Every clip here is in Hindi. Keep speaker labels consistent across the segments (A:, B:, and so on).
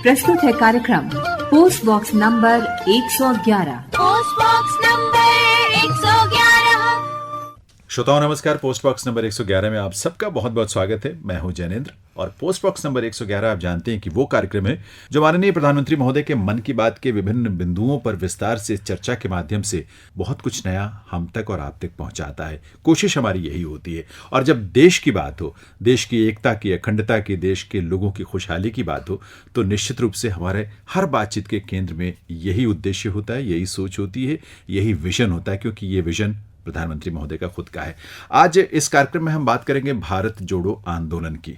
A: प्रस्तुत है कार्यक्रम post box number 111।
B: Post box number 111।
C: श्रोताओं नमस्कार। पोस्ट बॉक्स नंबर 111 में आप सबका बहुत बहुत स्वागत है। मैं हूं जैनेन्द्र और पोस्ट बॉक्स नंबर 111 आप जानते हैं कि वो कार्यक्रम है जो माननीय प्रधानमंत्री महोदय के मन की बात के विभिन्न बिंदुओं पर विस्तार से चर्चा के माध्यम से बहुत कुछ नया हम तक और आप तक पहुंचाता है। कोशिश हमारी यही होती है। और जब देश की बात हो, देश की एकता की, अखंडता की, देश के लोगों की खुशहाली की बात हो, तो निश्चित रूप से हमारे हर बातचीत के केंद्र में यही उद्देश्य होता है, यही सोच होती है, यही विजन होता है, क्योंकि ये विजन प्रधानमंत्री महोदय का खुद का है। आज इस कार्यक्रम में हम बात करेंगे भारत जोड़ो आंदोलन की।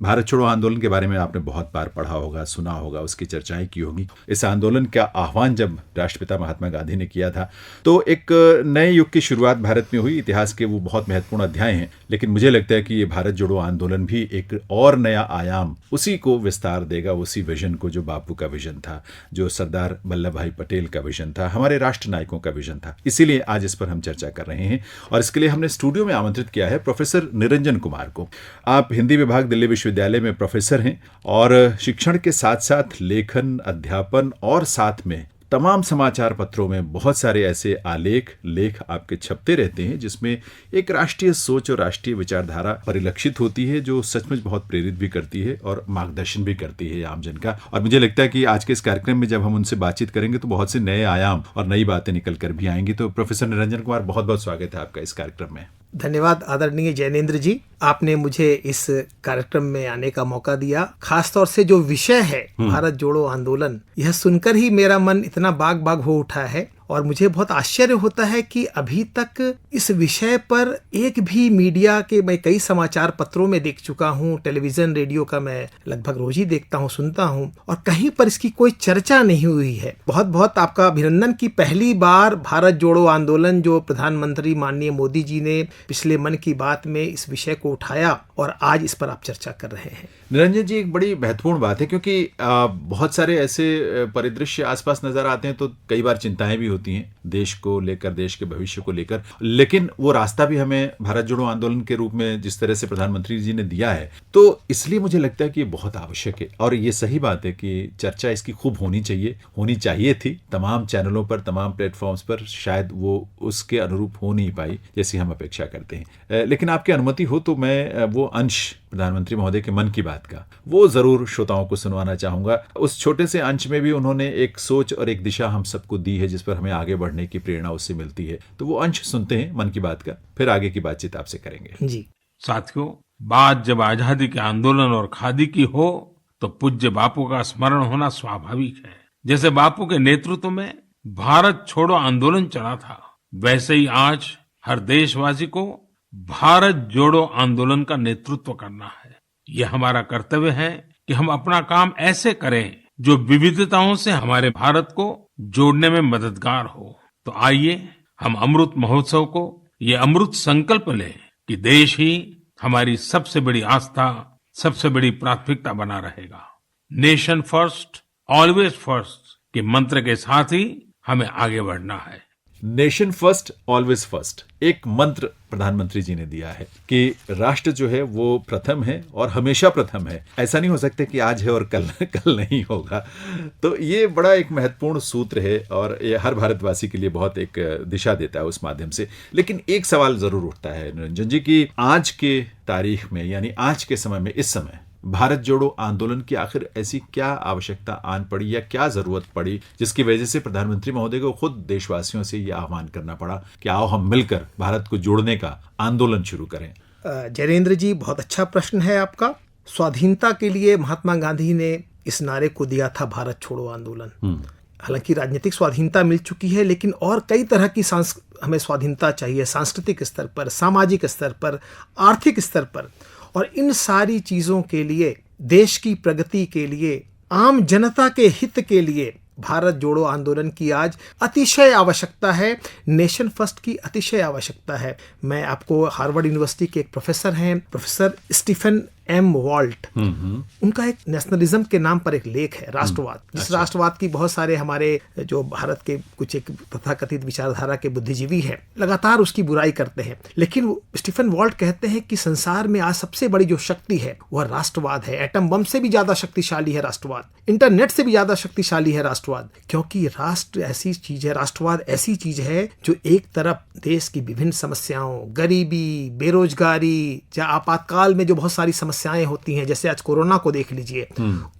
C: भारत छोड़ो आंदोलन के बारे में आपने बहुत बार पढ़ा होगा, सुना होगा, उसकी चर्चाएं की होगी। इस आंदोलन का आह्वान जब राष्ट्रपिता महात्मा गांधी ने किया था तो एक नए युग की शुरुआत भारत में हुई। इतिहास के वो बहुत महत्वपूर्ण अध्याय हैं, लेकिन मुझे लगता है कि ये भारत जोड़ो आंदोलन भी एक और नया आयाम उसी को विस्तार देगा, उसी विजन को जो बापू का विजन था, जो सरदार वल्लभ भाई पटेल का विजन था, हमारे राष्ट्र नायकों का विजन था। इसीलिए आज इस पर हम चर्चा कर रहे हैं और इसके लिए हमने स्टूडियो में आमंत्रित किया है प्रोफेसर निरंजन कुमार को। आप हिंदी विभाग दिल्ली विश्वविद्यालय में प्रोफेसर हैं और शिक्षण के साथ साथ लेखन, अध्यापन और साथ में तमाम समाचार पत्रों में बहुत सारे ऐसे लेख आपके छपते रहते हैं जिसमें एक राष्ट्रीय सोच और राष्ट्रीय विचारधारा परिलक्षित होती है, जो सचमुच बहुत प्रेरित भी करती है और मार्गदर्शन भी करती है आम जन का। और मुझे लगता है कि आज के इस कार्यक्रम में जब हम उनसे बातचीत करेंगे तो बहुत से नए आयाम और नई बातें निकल कर भी आएंगी। तो प्रोफेसर निरंजन कुमार, बहुत बहुत स्वागत है आपका इस कार्यक्रम में।
D: धन्यवाद आदरणीय जैनेन्द्र जी, आपने मुझे इस कार्यक्रम में आने का मौका दिया। खासतौर से जो विषय है भारत जोड़ो आंदोलन, यह सुनकर ही मेरा मन इतना बाग बाग हो उठा है और मुझे बहुत आश्चर्य होता है कि अभी तक इस विषय पर एक भी मीडिया के, मैं कई समाचार पत्रों में देख चुका हूँ, टेलीविजन रेडियो का मैं लगभग रोज ही देखता हूँ, सुनता हूँ, और कहीं पर इसकी कोई चर्चा नहीं हुई है। बहुत बहुत आपका अभिनंदन कि पहली बार भारत जोड़ो आंदोलन जो प्रधानमंत्री माननीय मोदी जी ने पिछले मन की बात में इस विषय को उठाया और आज इस पर आप चर्चा कर रहे हैं।
C: निरंजन जी, एक बड़ी महत्वपूर्ण बात है क्योंकि बहुत सारे ऐसे परिदृश्य आसपास नजर आते हैं तो कई बार चिंताएं भी होती हैं देश को लेकर, देश के भविष्य को लेकर, लेकिन वो रास्ता भी हमें भारत जोड़ो आंदोलन के रूप में जिस तरह से प्रधानमंत्री जी ने दिया है, तो इसलिए मुझे लगता है कि ये बहुत आवश्यक है। और ये सही बात है कि चर्चा इसकी खूब होनी चाहिए थी तमाम चैनलों पर, तमाम प्लेटफॉर्म्स पर। शायद वो उसके अनुरूप हो नहीं पाई जैसी हम अपेक्षा करते हैं, लेकिन आपकी अनुमति हो तो मैं वो अंश प्रधानमंत्री महोदय के मन की बात का वो जरूर श्रोताओं को सुनवाना चाहूंगा। उस छोटे से अंश में भी उन्होंने एक सोच और एक दिशा हम सबको दी है जिस पर हमें आगे बढ़ने की प्रेरणा उससे मिलती है। तो वो अंश सुनते हैं मन की बात का, फिर आगे की बातचीत आपसे करेंगे।
D: जी
E: साथियों, बात जब आजादी के आंदोलन और खादी की हो तो पूज्य बापू का स्मरण होना स्वाभाविक है। जैसे बापू के नेतृत्व में भारत छोड़ो आंदोलन चला था, वैसे ही आज हर देशवासी को भारत जोड़ो आंदोलन का नेतृत्व करना है। यह हमारा कर्तव्य है कि हम अपना काम ऐसे करें जो विविधताओं से हमारे भारत को जोड़ने में मददगार हो। तो आइए हम अमृत महोत्सव को ये अमृत संकल्प लें कि देश ही हमारी सबसे बड़ी आस्था, सबसे बड़ी प्राथमिकता बना रहेगा। नेशन फर्स्ट, ऑलवेज फर्स्ट के मंत्र के साथ ही हमें आगे बढ़ना है।
C: नेशन फर्स्ट, ऑलवेज फर्स्ट, एक मंत्र प्रधानमंत्री जी ने दिया है कि राष्ट्र जो है वो प्रथम है और हमेशा प्रथम है। ऐसा नहीं हो सकता कि आज है और कल नहीं होगा। तो ये बड़ा एक महत्वपूर्ण सूत्र है और ये हर भारतवासी के लिए बहुत एक दिशा देता है उस माध्यम से। लेकिन एक सवाल जरूर उठता है निरंजन जी कि आज के तारीख में, यानी आज के समय में, इस समय भारत जोड़ो आंदोलन की आखिर ऐसी क्या आवश्यकता आन पड़ी या क्या जरूरत पड़ी जिसकी वजह से प्रधानमंत्री महोदय को खुद देशवासियों से यह आह्वान करना पड़ा कि आओ हम मिलकर भारत को जोड़ने का आंदोलन शुरू करें।
D: जैनेन्द्र जी, बहुत अच्छा प्रश्न है आपका। स्वाधीनता के लिए महात्मा गांधी ने इस नारे को दिया था, भारत छोड़ो आंदोलन। हालांकि राजनीतिक स्वाधीनता मिल चुकी है, लेकिन और कई तरह की हमें स्वाधीनता चाहिए, सांस्कृतिक स्तर पर, सामाजिक स्तर पर, आर्थिक स्तर पर। और इन सारी चीजों के लिए, देश की प्रगति के लिए, आम जनता के हित के लिए भारत जोड़ो आंदोलन की आज अतिशय आवश्यकता है। नेशन फर्स्ट की अतिशय आवश्यकता है। मैं आपको हार्वर्ड यूनिवर्सिटी के एक प्रोफेसर हैं, प्रोफेसर स्टीफन एम वॉल्ट, उनका एक नेशनलिज्म के नाम पर एक लेख है, राष्ट्रवाद। जिस राष्ट्रवाद की बहुत सारे हमारे जो भारत के कुछ एक तथाकथित विचारधारा के बुद्धिजीवी हैं लगातार उसकी बुराई करते हैं, लेकिन स्टीफन वॉल्ट कहते हैं कि संसार में आज सबसे बड़ी जो शक्ति है वह राष्ट्रवाद है। एटम बम से भी ज्यादा शक्तिशाली है राष्ट्रवाद, इंटरनेट से भी ज्यादा शक्तिशाली है राष्ट्रवाद, क्योंकि राष्ट्र ऐसी चीज है, राष्ट्रवाद ऐसी चीज है जो एक तरफ देश की विभिन्न समस्याओं, गरीबी, बेरोजगारी या आपातकाल में जो बहुत सारी समस्याएं होती हैं, जैसे आज कोरोना को देख लीजिए,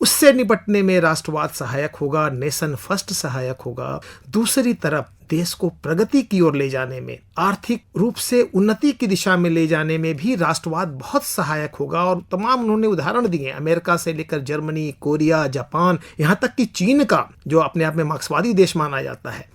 D: उससे निपटने में राष्ट्रवाद सहायक होगा, नेशन फर्स्ट सहायक होगा। दूसरी तरफ देश को प्रगति की ओर ले जाने में, आर्थिक रूप से उन्नति की दिशा में ले जाने में भी राष्ट्रवाद बहुत सहायक होगा। और तमाम उन्होंने उदाहरण दिए, अमेरिका से लेकर जर्मनी, कोरिया, जापान, यहाँ तक कि चीन का जो अपने आप में मार्क्सवादी देश माना जाता है।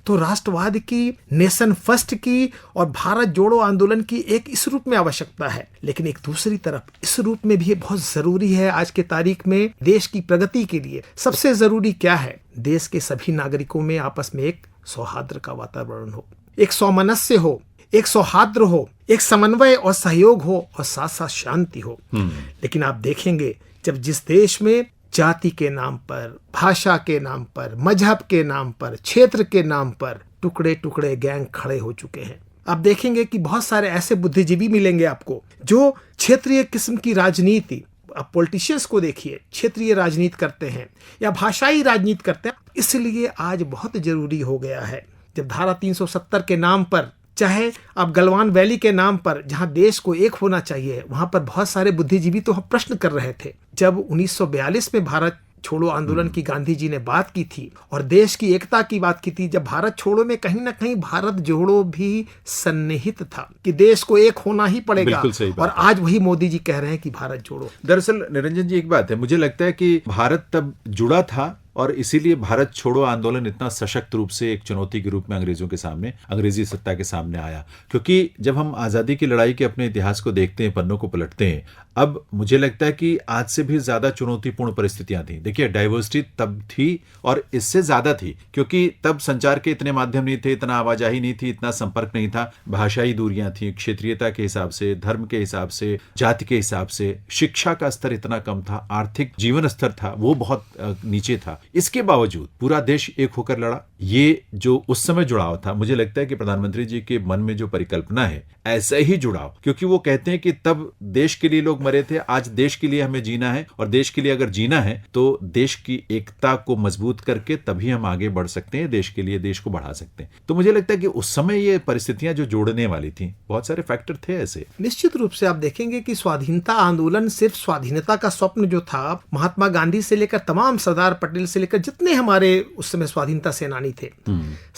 D: तो राष्ट्रवाद की, नेशन फर्स्ट की और भारत जोड़ो आंदोलन की एक इस रूप में आवश्यकता है, लेकिन एक दूसरी तरफ इस रूप में भी बहुत जरूरी है आज के तारीख में देश की प्रगति के लिए। सबसे जरूरी क्या है? देश के सभी नागरिकों में आपस में एक सौहार्द का वातावरण हो, एक सौमनस्य हो, एक सौहार्द हो, एक समन्वय और सहयोग हो और साथ साथ शांति हो। लेकिन आप देखेंगे जब जिस देश में जाति के नाम पर, भाषा के नाम पर, मजहब के नाम पर, क्षेत्र के नाम पर टुकड़े टुकड़े गैंग खड़े हो चुके हैं, आप देखेंगे कि बहुत सारे ऐसे बुद्धिजीवी मिलेंगे आपको जो क्षेत्रीय किस्म की राजनीति, आप पॉलिटिशियंस को देखिए, क्षेत्रीय राजनीति करते हैं या भाषाई राजनीति करते हैं। इसलिए आज बहुत जरूरी हो गया है, जब धारा 370 के नाम पर, चाहे आप गलवान वैली के नाम पर, जहां देश को एक होना चाहिए, वहां पर बहुत सारे बुद्धिजीवी तो प्रश्न कर रहे थे। जब 1942 में भारत छोड़ो आंदोलन की गांधी जी ने बात की थी और देश की एकता की बात की थी, जब भारत छोड़ो में कहीं ना कहीं भारत जोड़ो भी सन्निहित था कि देश को एक होना ही पड़ेगा, और आज वही मोदी जी कह रहे हैं कि भारत जोड़ो।
C: दरअसल निरंजन जी, एक बात है, मुझे लगता है कि भारत तब जुड़ा था और इसीलिए भारत छोड़ो आंदोलन इतना सशक्त रूप से एक चुनौती के रूप में अंग्रेजों के सामने, अंग्रेजी सत्ता के सामने आया। क्योंकि जब हम आज़ादी की लड़ाई के अपने इतिहास को देखते हैं, पन्नों को पलटते हैं, अब मुझे लगता है कि आज से भी ज्यादा चुनौतीपूर्ण परिस्थितियां थी। देखिए, डाइवर्सिटी तब थी और इससे ज्यादा थी, क्योंकि तब संचार के इतने माध्यम नहीं थे, इतना आवाजाही नहीं थी, इतना संपर्क नहीं था, भाषाई दूरियां थी, क्षेत्रीयता के हिसाब से, धर्म के हिसाब से, जाति के हिसाब से, शिक्षा का स्तर इतना कम था, आर्थिक जीवन स्तर था वो बहुत नीचे था। इसके बावजूद पूरा देश एक होकर लड़ा। ये जो उस समय जुड़ाव था, मुझे लगता है कि प्रधानमंत्री जी के मन में जो परिकल्पना है, ऐसा ही जुड़ाव, क्योंकि वो कहते हैं कि तब देश के लिए लोग मरे थे, आज देश के लिए हमें जीना है, और देश के लिए अगर जीना है तो देश की एकता को मजबूत करके तभी हम आगे बढ़ सकते हैं, देश के लिए देश को बढ़ा सकते हैं। तो मुझे लगता है कि उस समय ये परिस्थितियां जो जोड़ने वाली थी, बहुत सारे फैक्टर थे ऐसे।
D: निश्चित रूप से आप देखेंगे कि स्वाधीनता आंदोलन सिर्फ स्वाधीनता का स्वप्न जो था, महात्मा गांधी से लेकर तमाम सरदार पटेल से लेकर जितने हमारे उस समय स्वाधीनता सेनानी थे,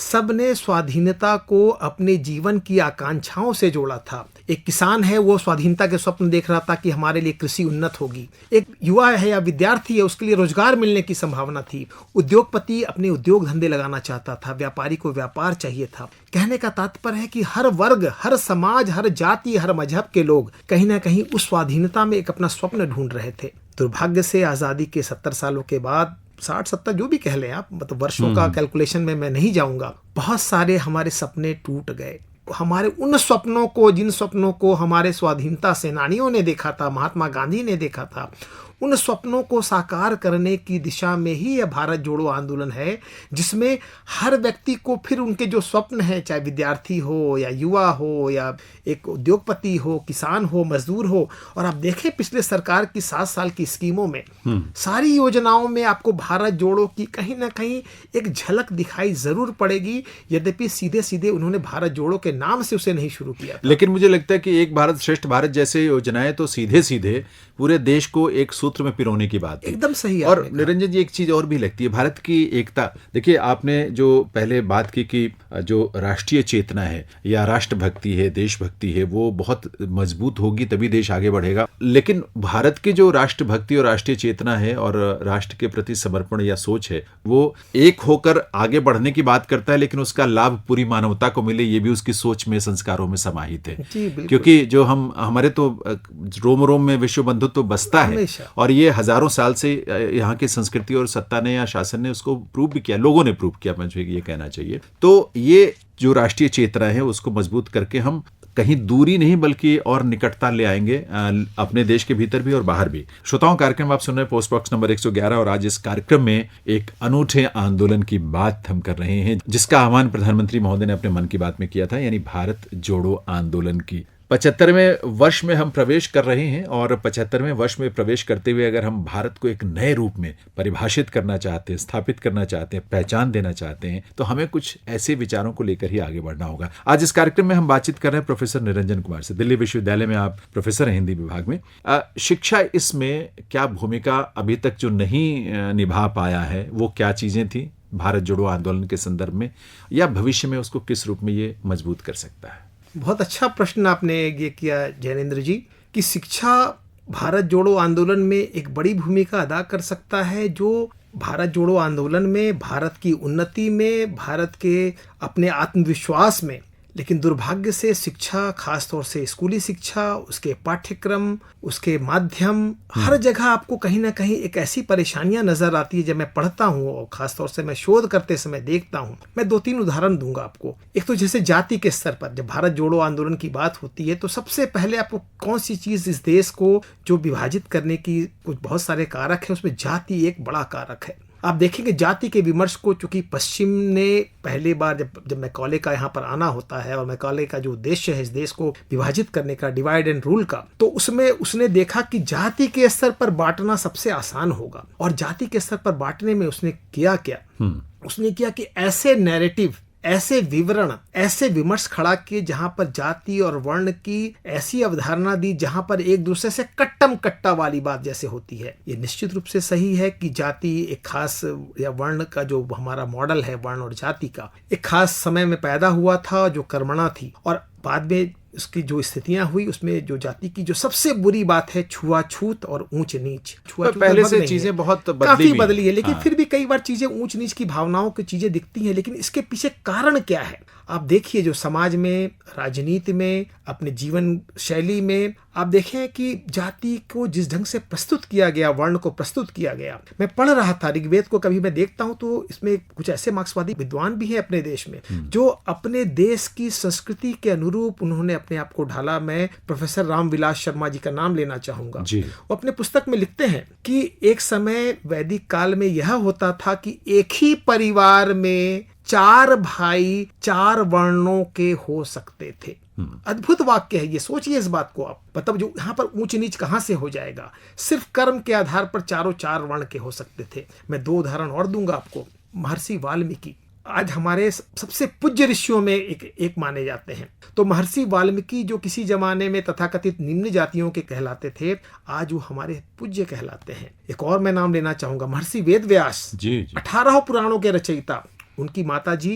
D: सब ने स्वाधीनता को अपने जीवन की आकांक्षाओं से जोड़ा था। एक किसान है, वो स्वाधीनता के स्वप्न देख रहा था कि हमारे लिए कृषि उन्नत होगी। एक युवा है या विद्यार्थी है, उसके लिए रोजगार मिलने की संभावना थी। उद्योगपति अपने उद्योग धंधे लगाना चाहता था, व्यापारी को व्यापार चाहिए था। कहने का तात्पर्य है कि हर वर्ग, हर समाज, हर जाति, हर मजहब के लोग कहीं ना कहीं उस स्वाधीनता में एक अपना स्वप्न ढूंढ रहे थे। दुर्भाग्य से आजादी के 70 सालों के बाद, 60-70 जो भी कह लें आप, मतलब वर्षों का कैलकुलेशन में मैं नहीं जाऊंगा, बहुत सारे हमारे सपने टूट गए। हमारे उन सपनों को, जिन सपनों को हमारे स्वाधीनता सेनानियों ने देखा था, महात्मा गांधी ने देखा था, उन सपनों को साकार करने की दिशा में ही यह भारत जोड़ो आंदोलन है, जिसमें हर व्यक्ति को फिर उनके जो स्वप्न हैं, चाहे विद्यार्थी हो या युवा हो या एक उद्योगपति हो, किसान हो, मजदूर हो। और आप देखें पिछले सरकार की 7 साल की स्कीमों में, सारी योजनाओं में आपको भारत जोड़ो की कहीं ना कहीं एक झलक दिखाई जरूर पड़ेगी, यद्यपि सीधे सीधे उन्होंने भारत जोड़ो के नाम से उसे नहीं शुरू किया।
C: लेकिन मुझे लगता है कि एक भारत श्रेष्ठ भारत जैसे योजनाएं तो सीधे सीधे पूरे देश को एक सूत्र में पिरोने की बात है।
D: एकदम सही।
C: और निरंजन जी, एक चीज और भी लगती है, भारत की एकता। देखिए, आपने जो पहले बात की कि जो राष्ट्रीय चेतना है या राष्ट्रभक्ति है, देशभक्ति है, वो बहुत मजबूत होगी तभी देश आगे बढ़ेगा। लेकिन भारत की जो राष्ट्रभक्ति और राष्ट्रीय चेतना है और राष्ट्र के प्रति समर्पण या सोच है, वो एक होकर आगे बढ़ने की बात करता है, लेकिन उसका लाभ पूरी मानवता को मिले, ये भी उसकी सोच में, संस्कारों में समाहित है। क्योंकि जो हमारे तो रोम रोम में विश्व बंधुत्व तो बसता है, और ये हजारों साल से यहाँ की संस्कृति और सत्ता ने या शासन ने उसको प्रूव भी किया, लोगों ने प्रूव किया, मुझे ये कहना चाहिए। तो ये जो राष्ट्रीय चेतना है उसको मजबूत करके हम कहीं दूरी नहीं बल्कि और निकटता ले आएंगे अपने देश के भीतर भी और बाहर भी। श्रोताओं, कार्यक्रम आप सुन रहे हैं पोस्ट बॉक्स नंबर 111 और आज इस कार्यक्रम में एक अनूठे आंदोलन की बात हम कर रहे हैं जिसका आह्वान प्रधानमंत्री महोदय ने अपने मन की बात में किया था, यानी भारत जोड़ो आंदोलन की 75वें वर्ष में हम प्रवेश कर रहे हैं। और 75वें वर्ष में प्रवेश करते हुए अगर हम भारत को एक नए रूप में परिभाषित करना चाहते हैं, स्थापित करना चाहते हैं, पहचान देना चाहते हैं, तो हमें कुछ ऐसे विचारों को लेकर ही आगे बढ़ना होगा। आज इस कार्यक्रम में हम बातचीत कर रहे हैं प्रोफेसर निरंजन कुमार से। दिल्ली विश्वविद्यालय में आप प्रोफेसर हैं हिंदी विभाग में। शिक्षा इसमें क्या भूमिका अभी तक जो नहीं निभा पाया है वो क्या चीजें थी भारत जोड़ो आंदोलन के संदर्भ में, या भविष्य में उसको किस रूप में ये मजबूत कर सकता है?
D: बहुत अच्छा प्रश्न आपने ये किया जैनेंद्र जी, कि शिक्षा भारत जोड़ो आंदोलन में एक बड़ी भूमिका अदा कर सकता है, जो भारत जोड़ो आंदोलन में, भारत की उन्नति में, भारत के अपने आत्मविश्वास में। लेकिन दुर्भाग्य से शिक्षा, खास तौर से स्कूली शिक्षा, उसके पाठ्यक्रम, उसके माध्यम, हर जगह आपको कहीं ना कहीं एक ऐसी परेशानियां नजर आती है। जब मैं पढ़ता हूँ और खास तौर से मैं शोध करते समय देखता हूँ, मैं 2-3 उदाहरण दूंगा आपको। एक तो जैसे जाति के स्तर पर जब भारत जोड़ो आंदोलन की बात होती है तो सबसे पहले आपको कौन सी चीज इस देश को जो विभाजित करने की कुछ बहुत सारे कारक है, उसमें जाति एक बड़ा कारक है। आप देखेंगे जाति के विमर्श को, चूंकि पश्चिम ने पहली बार जब मैकॉले का यहाँ पर आना होता है और मैकॉले का जो उद्देश्य है इस देश को विभाजित करने का, डिवाइड एंड रूल का, तो उसमें उसने देखा कि जाति के स्तर पर बांटना सबसे आसान होगा। और जाति के स्तर पर बांटने में उसने किया क्या? उसने किया कि ऐसे नैरेटिव, ऐसे विवरण, ऐसे विमर्श खड़ा किए जहां पर जाति और वर्ण की ऐसी अवधारणा दी जहां पर एक दूसरे से कट्टम कट्टा वाली बात जैसे होती है। ये निश्चित रूप से सही है कि जाति एक खास, या वर्ण का जो हमारा मॉडल है वर्ण और जाति का, एक खास समय में पैदा हुआ था जो कर्मणा थी, और बाद में उसकी जो स्थितियां हुई उसमें जो जाति की जो सबसे बुरी बात है छुआछूत और ऊंच नीच।
C: छुआछूत पहले से चीजें बहुत
D: काफी बदली है, लेकिन फिर भी कई बार चीजें ऊंच नीच की भावनाओं की चीजें दिखती हैं। लेकिन इसके पीछे कारण क्या है? आप देखिए जो समाज में, राजनीति में, अपने जीवन शैली में आप देखें कि जाति को जिस ढंग से प्रस्तुत किया गया, वर्ण को प्रस्तुत किया गया। मैं पढ़ रहा था ऋग्वेद को, कभी मैं देखता हूं तो इसमें कुछ ऐसे मार्क्सवादी विद्वान भी हैं अपने देश में जो अपने देश की संस्कृति के अनुरूप उन्होंने अपने आप को ढाला। मैं प्रोफेसर रामविलास शर्मा जी का नाम लेना चाहूंगा। वो अपने पुस्तक में लिखते हैं कि एक समय वैदिक काल में यह होता था कि एक ही परिवार में 4 भाई 4 वर्णों के हो सकते थे। अद्भुत वाक्य है ये, सोचिए इस बात को आप। मतलब जो यहाँ पर ऊंच नीच कहां से हो जाएगा? सिर्फ कर्म के आधार पर 4 वर्ण के हो सकते थे। मैं 2 उदाहरण और दूंगा आपको। महर्षि वाल्मीकि आज हमारे सबसे पूज्य ऋषियों में एक माने जाते हैं। तो महर्षि वाल्मीकि जो किसी जमाने में तथाकथित निम्न जातियों के कहलाते थे, आज वो हमारे पूज्य कहलाते हैं। एक और मैं नाम लेना चाहूंगा, महर्षि वेद व्यास, 18 पुराणों के रचयिता। उनकी माता जी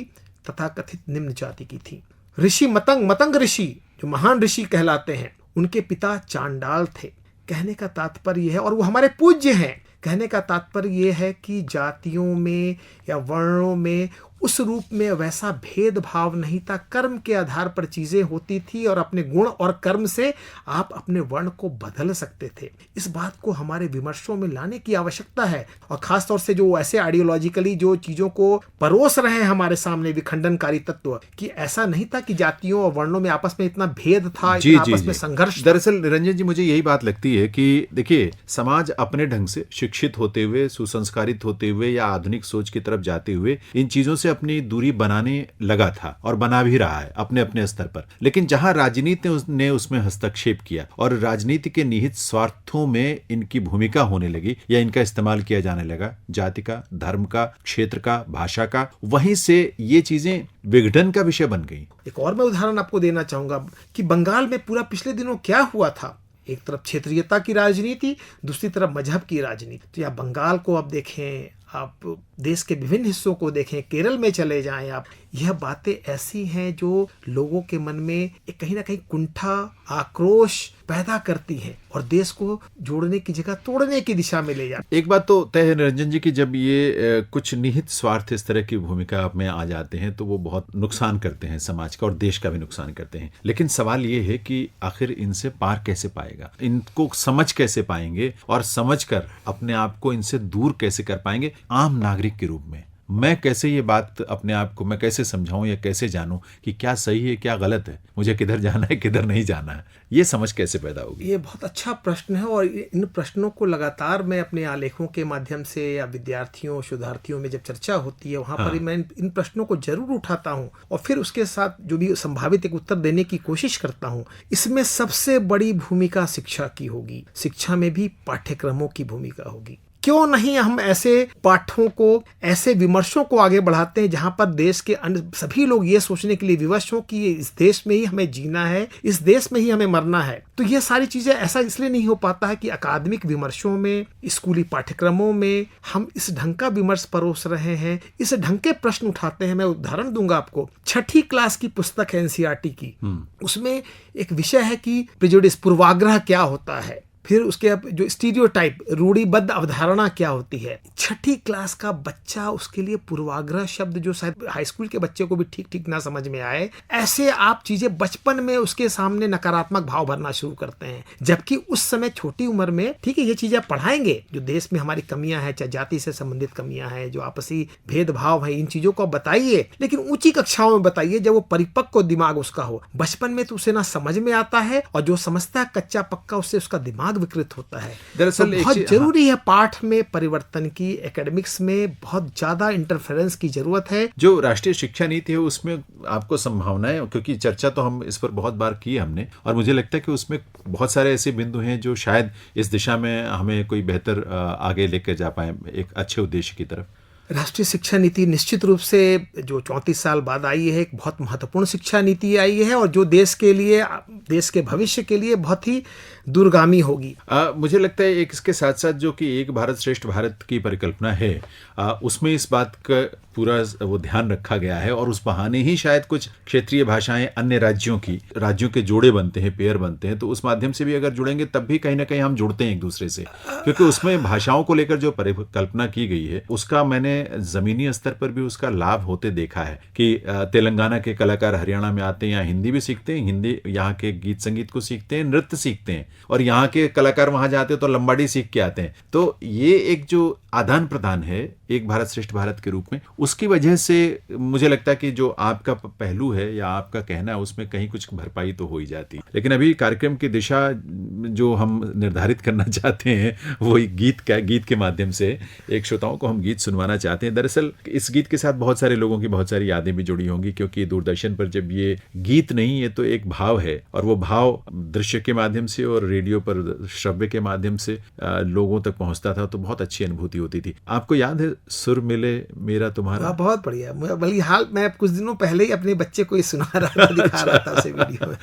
D: तथाकथित निम्न जाति की थी। ऋषि मतंग ऋषि जो महान ऋषि कहलाते हैं, उनके पिता चांडाल थे। कहने का तात्पर्य यह है, और वो हमारे पूज्य हैं, कहने का तात्पर्य यह है कि जातियों में या वर्णों में उस रूप में वैसा भेदभाव नहीं था। कर्म के आधार पर चीजें होती थी और अपने गुण और कर्म से आप अपने वर्ण को बदल सकते थे। इस बात को हमारे विमर्शों में लाने की आवश्यकता है। और खास तौर से जो ऐसे आइडियोलॉजिकली जो चीजों को परोस रहे हैं हमारे सामने विखंडनकारी तत्व, कि ऐसा नहीं था कि जातियों और वर्णों में आपस में इतना भेद था, आपस में संघर्ष।
C: दरअसल निरंजन जी, मुझे यही बात लगती है कि देखिए, समाज अपने ढंग से शिक्षित होते हुए, सुसंस्कारित होते हुए या आधुनिक सोच की तरफ जाते हुए इन चीजों से अपनी दूरी बनाने लगा था और बना भी रहा है अपने अपने स्तर पर। लेकिन जहां राजनीति ने उसमें हस्तक्षेप किया और राजनीति के निहित स्वार्थों में इनकी भूमिका होने लगी या इनका इस्तेमाल किया जाने लगा, जाति का, धर्म का, क्षेत्र का, भाषा का, वहीं से ये चीजें विघटन का विषय बन गई।
D: एक और मैं उदाहरण आपको देना चाहूंगा कि बंगाल में पूरा पिछले दिनों क्या हुआ था। एक तरफ क्षेत्रीयता की राजनीति, दूसरी तरफ मजहब की राजनीति। तो या बंगाल को आप देखें, आप देश के विभिन्न हिस्सों को देखें, केरल में चले जाएं आप, यह बातें ऐसी हैं जो लोगों के मन में एक कहीं ना कहीं कुंठा, आक्रोश पैदा करती हैं और देश को जोड़ने की जगह तोड़ने की दिशा में ले जाती।
C: एक बात तो तय है निरंजन जी की जब ये कुछ निहित स्वार्थ इस तरह की भूमिका में आ जाते हैं तो वो बहुत नुकसान करते हैं समाज का और देश का भी नुकसान करते हैं। लेकिन सवाल ये है कि आखिर इनसे पार कैसे पाएगा, इनको समझ कैसे पाएंगे और समझकर अपने आप को इनसे दूर कैसे कर पाएंगे आम नागरिक के रूप में। मैं कैसे ये बात अपने आप को मैं कैसे समझाऊं या कैसे जानूं कि क्या सही है क्या गलत है, मुझे किधर जाना है किधर नहीं जाना है, ये समझ कैसे पैदा होगी?
D: ये बहुत अच्छा प्रश्न है और इन प्रश्नों को लगातार मैं अपने आलेखों के माध्यम से या विद्यार्थियों शोधार्थियों में जब चर्चा होती है वहां पर मैं इन प्रश्नों को जरूर उठाता हूं और फिर उसके साथ जो भी संभावित एक उत्तर देने की कोशिश करता हूं। इसमें सबसे बड़ी भूमिका शिक्षा की होगी, शिक्षा में भी पाठ्यक्रमों की भूमिका होगी। क्यों नहीं हम ऐसे पाठों को, ऐसे विमर्शों को आगे बढ़ाते हैं जहां पर देश के अन्य सभी लोग ये सोचने के लिए विवश हों कि इस देश में ही हमें जीना है, इस देश में ही हमें मरना है। तो ये सारी चीजें ऐसा इसलिए नहीं हो पाता है कि अकादमिक विमर्शों में, स्कूली पाठ्यक्रमों में हम इस ढंग का विमर्श परोस रहे हैं, इस ढंग के प्रश्न उठाते हैं। मैं उदाहरण दूंगा आपको, 6ठी क्लास की पुस्तक है एनसीईआरटी की, उसमें एक विषय है कि प्रेजुडिस, पूर्वाग्रह क्या होता है, फिर उसके जो स्टीरियोटाइप, रूढ़िबद्ध अवधारणा क्या होती है। 6ठी क्लास का बच्चा, उसके लिए पूर्वाग्रह शब्द जो शायद हाई स्कूल के बच्चे को भी ठीक ठीक ना समझ में आए, ऐसे आप चीजें बचपन में उसके सामने नकारात्मक भाव भरना शुरू करते हैं। जबकि उस समय छोटी उम्र में ठीक है ये चीजें पढ़ाएंगे, जो देश में हमारी कमियां हैं, चाहे जाति से संबंधित कमियां हैं, जो आपसी भेदभाव है, इन चीजों को बताइए, लेकिन ऊंची कक्षाओं में बताइए जब वो परिपक्व दिमाग उसका हो। बचपन में तो उसे ना समझ में आता है और जो समझता है कच्चा पक्का, उससे उसका दिमाग विकृत होता है।
C: दरअसल
D: तो बहुत जरूरी है पाठ में परिवर्तन की, एकेडमिक्स में बहुत ज्यादा इंटरफेरेंस की जरूरत है।
C: जो राष्ट्रीय शिक्षा नीति है उसमें आपको संभावनाएं, क्योंकि चर्चा तो हम इस पर बहुत बार की हमने, और मुझे लगता है कि उसमें बहुत सारे ऐसे बिंदु हैं जो शायद इस दिशा में हमें कोई बेहतर आगे लेकर जा पाए एक अच्छे उद्देश्य की तरफ।
D: राष्ट्रीय शिक्षा नीति निश्चित रूप से जो 34 साल बाद आई है, एक बहुत महत्वपूर्ण शिक्षा नीति आई है और जो देश के लिए, देश के भविष्य के लिए बहुत ही दूरगामी होगी।
C: मुझे लगता है एक इसके साथ साथ जो कि एक भारत श्रेष्ठ भारत की परिकल्पना है, उसमें इस बात का पूरा वो ध्यान रखा गया है और उस बहाने ही शायद कुछ क्षेत्रीय भाषाएं अन्य राज्यों के जोड़े बनते हैं, पेयर बनते हैं। तो उस माध्यम से भी अगर जुड़ेंगे तब भी कहीं ना कहीं हम जुड़ते हैं एक दूसरे से, क्योंकि उसमें भाषाओं को लेकर जो परिकल्पना की गई है उसका मैंने जमीनी स्तर पर भी उसका लाभ होते देखा है कि तेलंगाना के कलाकार हरियाणा में आते हैं, यहाँ हिंदी भी सीखते हैं, हिंदी यहाँ के गीत संगीत को सीखते हैं, नृत्य सीखते हैं, और यहाँ के कलाकार वहां जाते हैं तो लंबाडी सीख के आते हैं। तो ये एक जो आदान प्रदान है एक भारत श्रेष्ठ भारत के रूप में, उसकी वजह से मुझे लगता है कि जो आपका पहलू है या आपका कहना है उसमें कहीं कुछ भरपाई तो हो ही जाती है। लेकिन अभी कार्यक्रम की दिशा जो हम निर्धारित करना चाहते हैं वो गीत के माध्यम से एक श्रोताओं को हम गीत सुनवाना चाहते हैं। दरअसल इस गीत के साथ बहुत सारे लोगों की बहुत सारी यादें भी जुड़ी होंगी, क्योंकि दूरदर्शन पर जब ये गीत नहीं है तो एक भाव है, और वो भाव दृश्य के माध्यम से और रेडियो पर श्रव्य के माध्यम से लोगों तक पहुंचता था, तो बहुत अच्छी अनुभूति होती थी। आपको याद है सुर मिले मेरा तुम्हारा?
D: बहुत बढ़िया। बल्कि हाल मैं कुछ दिनों पहले ही अपने बच्चे को सुना रहा था, दिखा रहा था उसे वीडियो में।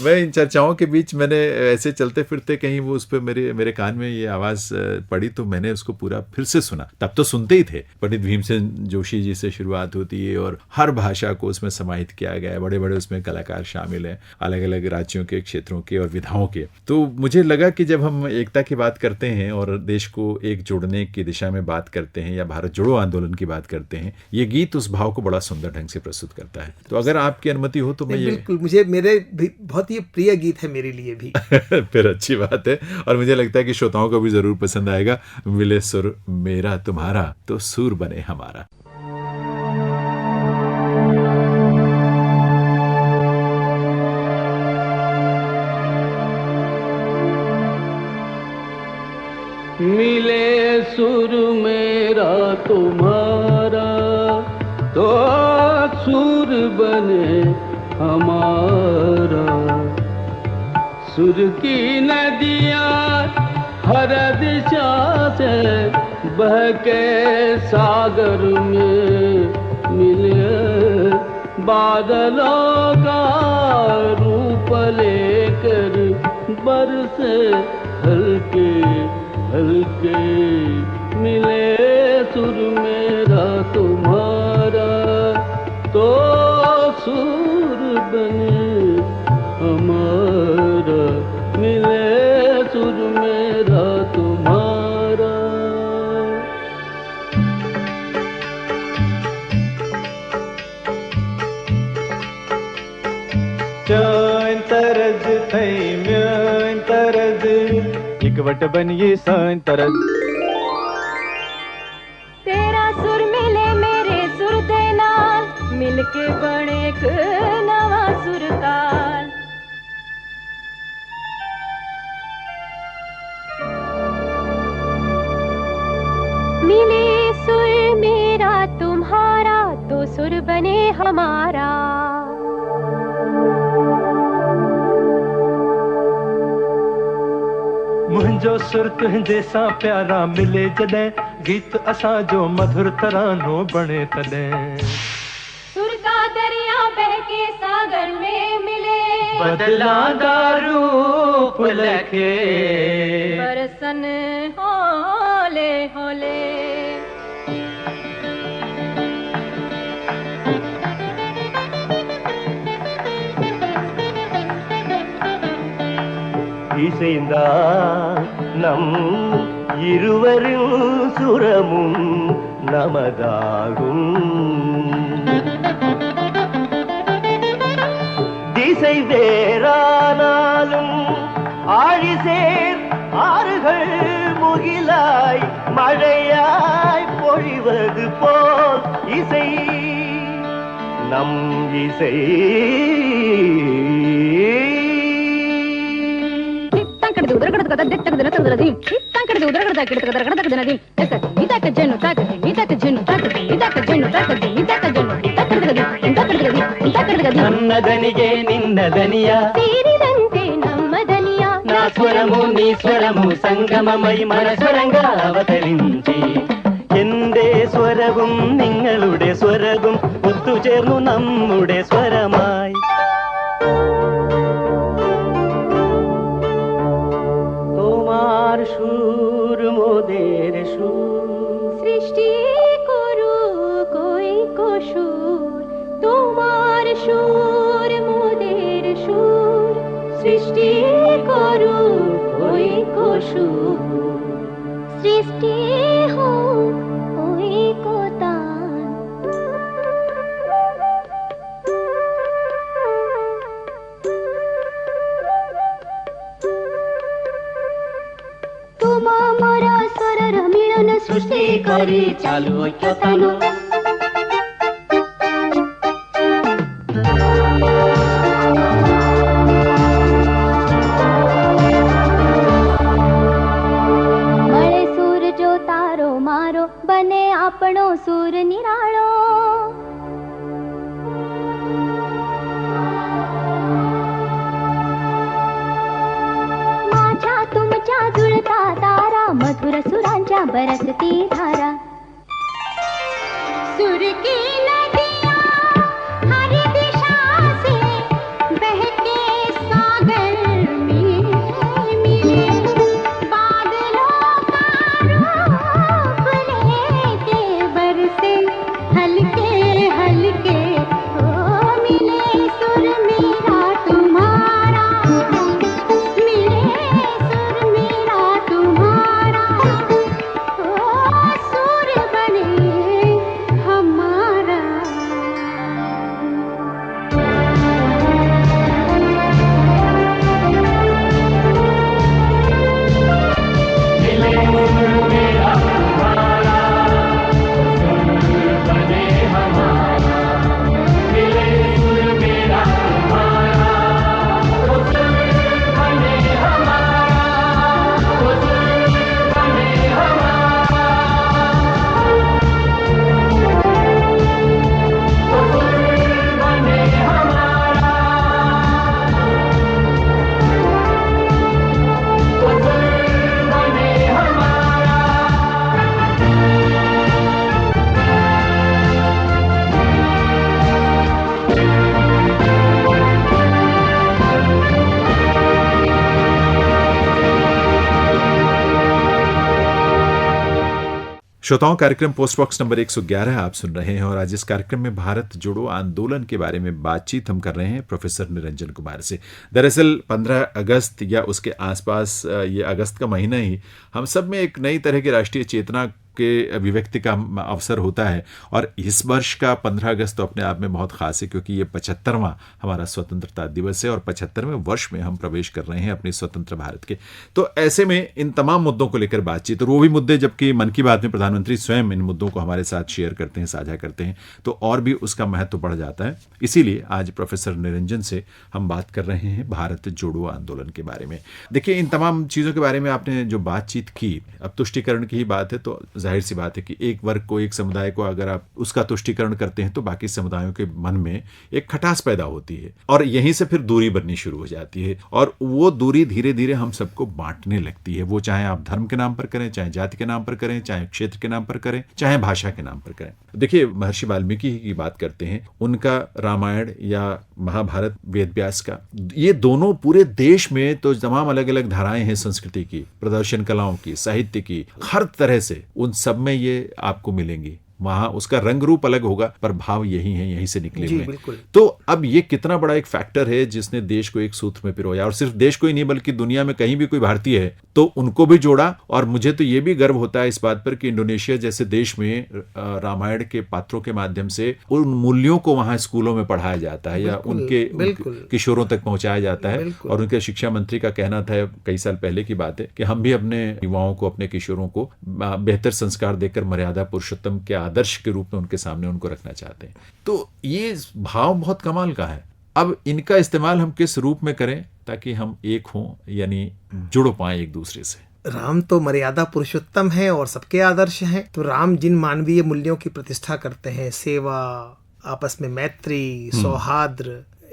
C: मैं इन चर्चाओं के बीच मैंने ऐसे चलते फिरते कहीं वो उस पर मेरे कान में ये आवाज पड़ी, तो मैंने उसको पूरा फिर से सुना। तब तो सुनते ही थे, पंडित भीमसेन जोशी जी से शुरुआत होती है और हर भाषा को उसमें समाहित किया गया है, बड़े बड़े उसमें कलाकार शामिल हैं, अलग अलग राज्यों के, क्षेत्रों के और विधाओं के। तो मुझे लगा कि जब हम एकता की बात करते हैं और देश को एक जोड़ने की दिशा में बात करते हैं या भारत जोड़ो आंदोलन की बात करते हैं, ये गीत उस भाव को बड़ा सुंदर ढंग से प्रस्तुत करता है। तो अगर आपकी अनुमति हो तो मैं ये
D: बिल्कुल, मेरे बहुत ही प्रिय गीत है मेरे लिए भी।
C: फिर अच्छी बात है, और मुझे लगता है कि श्रोताओं को भी जरूर पसंद आएगा। मिले सुर मेरा तुम्हारा तो सुर बने हमारा।
F: मिले सुर मेरा तुम्हारा तो सुर बने हमारा। सुर की नदियाँ हर दिशा से बह के सागर में मिले, बादलों का रूप लेकर बरसे हल्के हल्के। मिले सुर मेरा तुम्हारा तो सुर बने हमारा। मिले सुर मेरा तुम्हारा।
G: चान तरज थई म्यान तरज इकवट बनिए सान तरज।
B: तेरा सुर मिले मेरा मिल के बने एक नवा सुरताल। मिले सुर मेरा तुम्हारा तो सुर बने हमारा।
G: मुंहिंजो सुर तुंहिंजे सां प्यारा मिले जॾहिं, गीत असां जो मधुर तरानो बणे तॾहिं।
B: सुर का दरिया बहके सागर में मिले,
G: बदलांदा रूप लखे
B: बरसन होले होले।
F: இசைந்தா நம் இருவரும் சுரமும் நமதாகும். திசை வேறானாலும் ஆழிசேர் ஆறுகள் முகிலாய் மழையாய் பொழிவது போல் இசை நம் இசை. నన్నదనిగే నిన్నదనియా
B: తీరిదంతే నమ్మదనియా
F: నా స్వరము నీ స్వరము സംഗമമൈ മനസ്വരംഗ അവതരിഞ്ചി എന്റെ സ്വരവും നിങ്ങളുടെ സ്വരവും ഒത്തുചേർന്നു നമ്മുടെ സ്വരമായി. তোমার সুর মোদের সুর,
B: সৃষ্টি করু কই কসুর। তোমার সুর মোদের সুর, সৃষ্টি করু কই কসুর। সৃষ্টি হো ওই কোতান। तुम मोर स्वरर मिलन सृष्टि करी चालू ऐक्यतानु। मळे सूर जो तारो मारो बने आपणो सूर निराळो। माझ्या तुमच्या जुळता तारा मधुर सुरांच्या बरसती धारा। सुर की नदियाँ हर दिशा से बहके सागर में मिले। बादलों का रूप लेके बरसे हल्के हल्के ओ मिले सुर मेरा तुम्हारा। मिले सुर मेरा तुम्हारा ओ सुर बने हमारा।
C: श्रोताओं, कार्यक्रम पोस्ट बॉक्स नंबर 111 आप सुन रहे हैं और आज इस कार्यक्रम में भारत जोड़ो आंदोलन के बारे में बातचीत हम कर रहे हैं प्रोफेसर निरंजन कुमार से। दरअसल 15 अगस्त या उसके आसपास, ये अगस्त का महीना ही हम सब में एक नई तरह की राष्ट्रीय चेतना के अभिव्यक्ति का अवसर होता है। और इस वर्ष का 15 अगस्त तो अपने आप में बहुत खास है, क्योंकि ये 75वां हमारा स्वतंत्रता दिवस है और 75वें वर्ष में हम प्रवेश कर रहे हैं अपने स्वतंत्र भारत के। तो ऐसे में इन तमाम मुद्दों को लेकर बातचीत, और वो भी मुद्दे जबकि मन की बात में प्रधानमंत्री स्वयं इन मुद्दों को हमारे साथ शेयर करते हैं, साझा करते हैं, तो और भी उसका महत्व बढ़ जाता है। इसीलिए आज प्रोफेसर निरंजन से हम बात कर रहे हैं भारत जोड़ो आंदोलन के बारे में। देखिए, इन तमाम चीज़ों के बारे में आपने जो बातचीत की, अब तुष्टीकरण की ही बात है, तो जाहिर सी बात है कि एक वर्ग को, एक समुदाय को अगर आप उसका तुष्टीकरण करते हैं तो बाकी समुदायों के मन में एक खटास पैदा होती है और यहीं से फिर दूरी बननी शुरू हो जाती है, और वो दूरी धीरे धीरे हम सबको बांटने लगती है। वो चाहे आप धर्म के नाम पर करें, चाहे जाति के नाम पर करें, चाहे क्षेत्र के नाम पर करें, चाहे भाषा के नाम पर करें। देखिए, महर्षि वाल्मीकि की बात करते हैं, उनका रामायण या महाभारत, वेद व्यास का, ये दोनों पूरे देश में तो तमाम अलग अलग धाराएं हैं संस्कृति की, प्रदर्शन कलाओं की, साहित्य की, हर तरह से उन सब में ये आपको मिलेंगी। वहां उसका रंग रूप अलग होगा पर भाव यही है, यहीं से निकले हुए हैं। तो अब ये कितना बड़ा एक फैक्टर है जिसने देश को एक सूत्र में पिरोया, और सिर्फ देश को ही नहीं बल्कि दुनिया में कहीं भी कोई भारतीय है तो उनको भी जोड़ा। और मुझे तो ये भी गर्व होता है इस बात पर कि इंडोनेशिया जैसे देश में रामायण के पात्रों के माध्यम से उन मूल्यों को वहां स्कूलों में पढ़ाया जाता है या उनके किशोरों तक पहुंचाया जाता है। और उनके शिक्षा मंत्री का कहना था, कई साल पहले की बात है, कि हम भी अपने युवाओं को, अपने किशोरों को बेहतर संस्कार देकर मर्यादा पुरुषोत्तम के आदर्श के रूप में उनके सामने उनको रखना चाहते हैं। तो ये भाव बहुत कमाल का है। अब इनका इस्तेमाल हम किस रूप में करें ताकि हम एक हों, यानी जुड़ पाएं एक दूसरे से।
D: राम तो मर्यादा पुरुषोत्तम है और सबके आदर्श हैं। तो राम जिन मानवीय मूल्यों की प्रतिष्ठा करते हैं, सेवा, आपस में मैत्री, सौहार्द,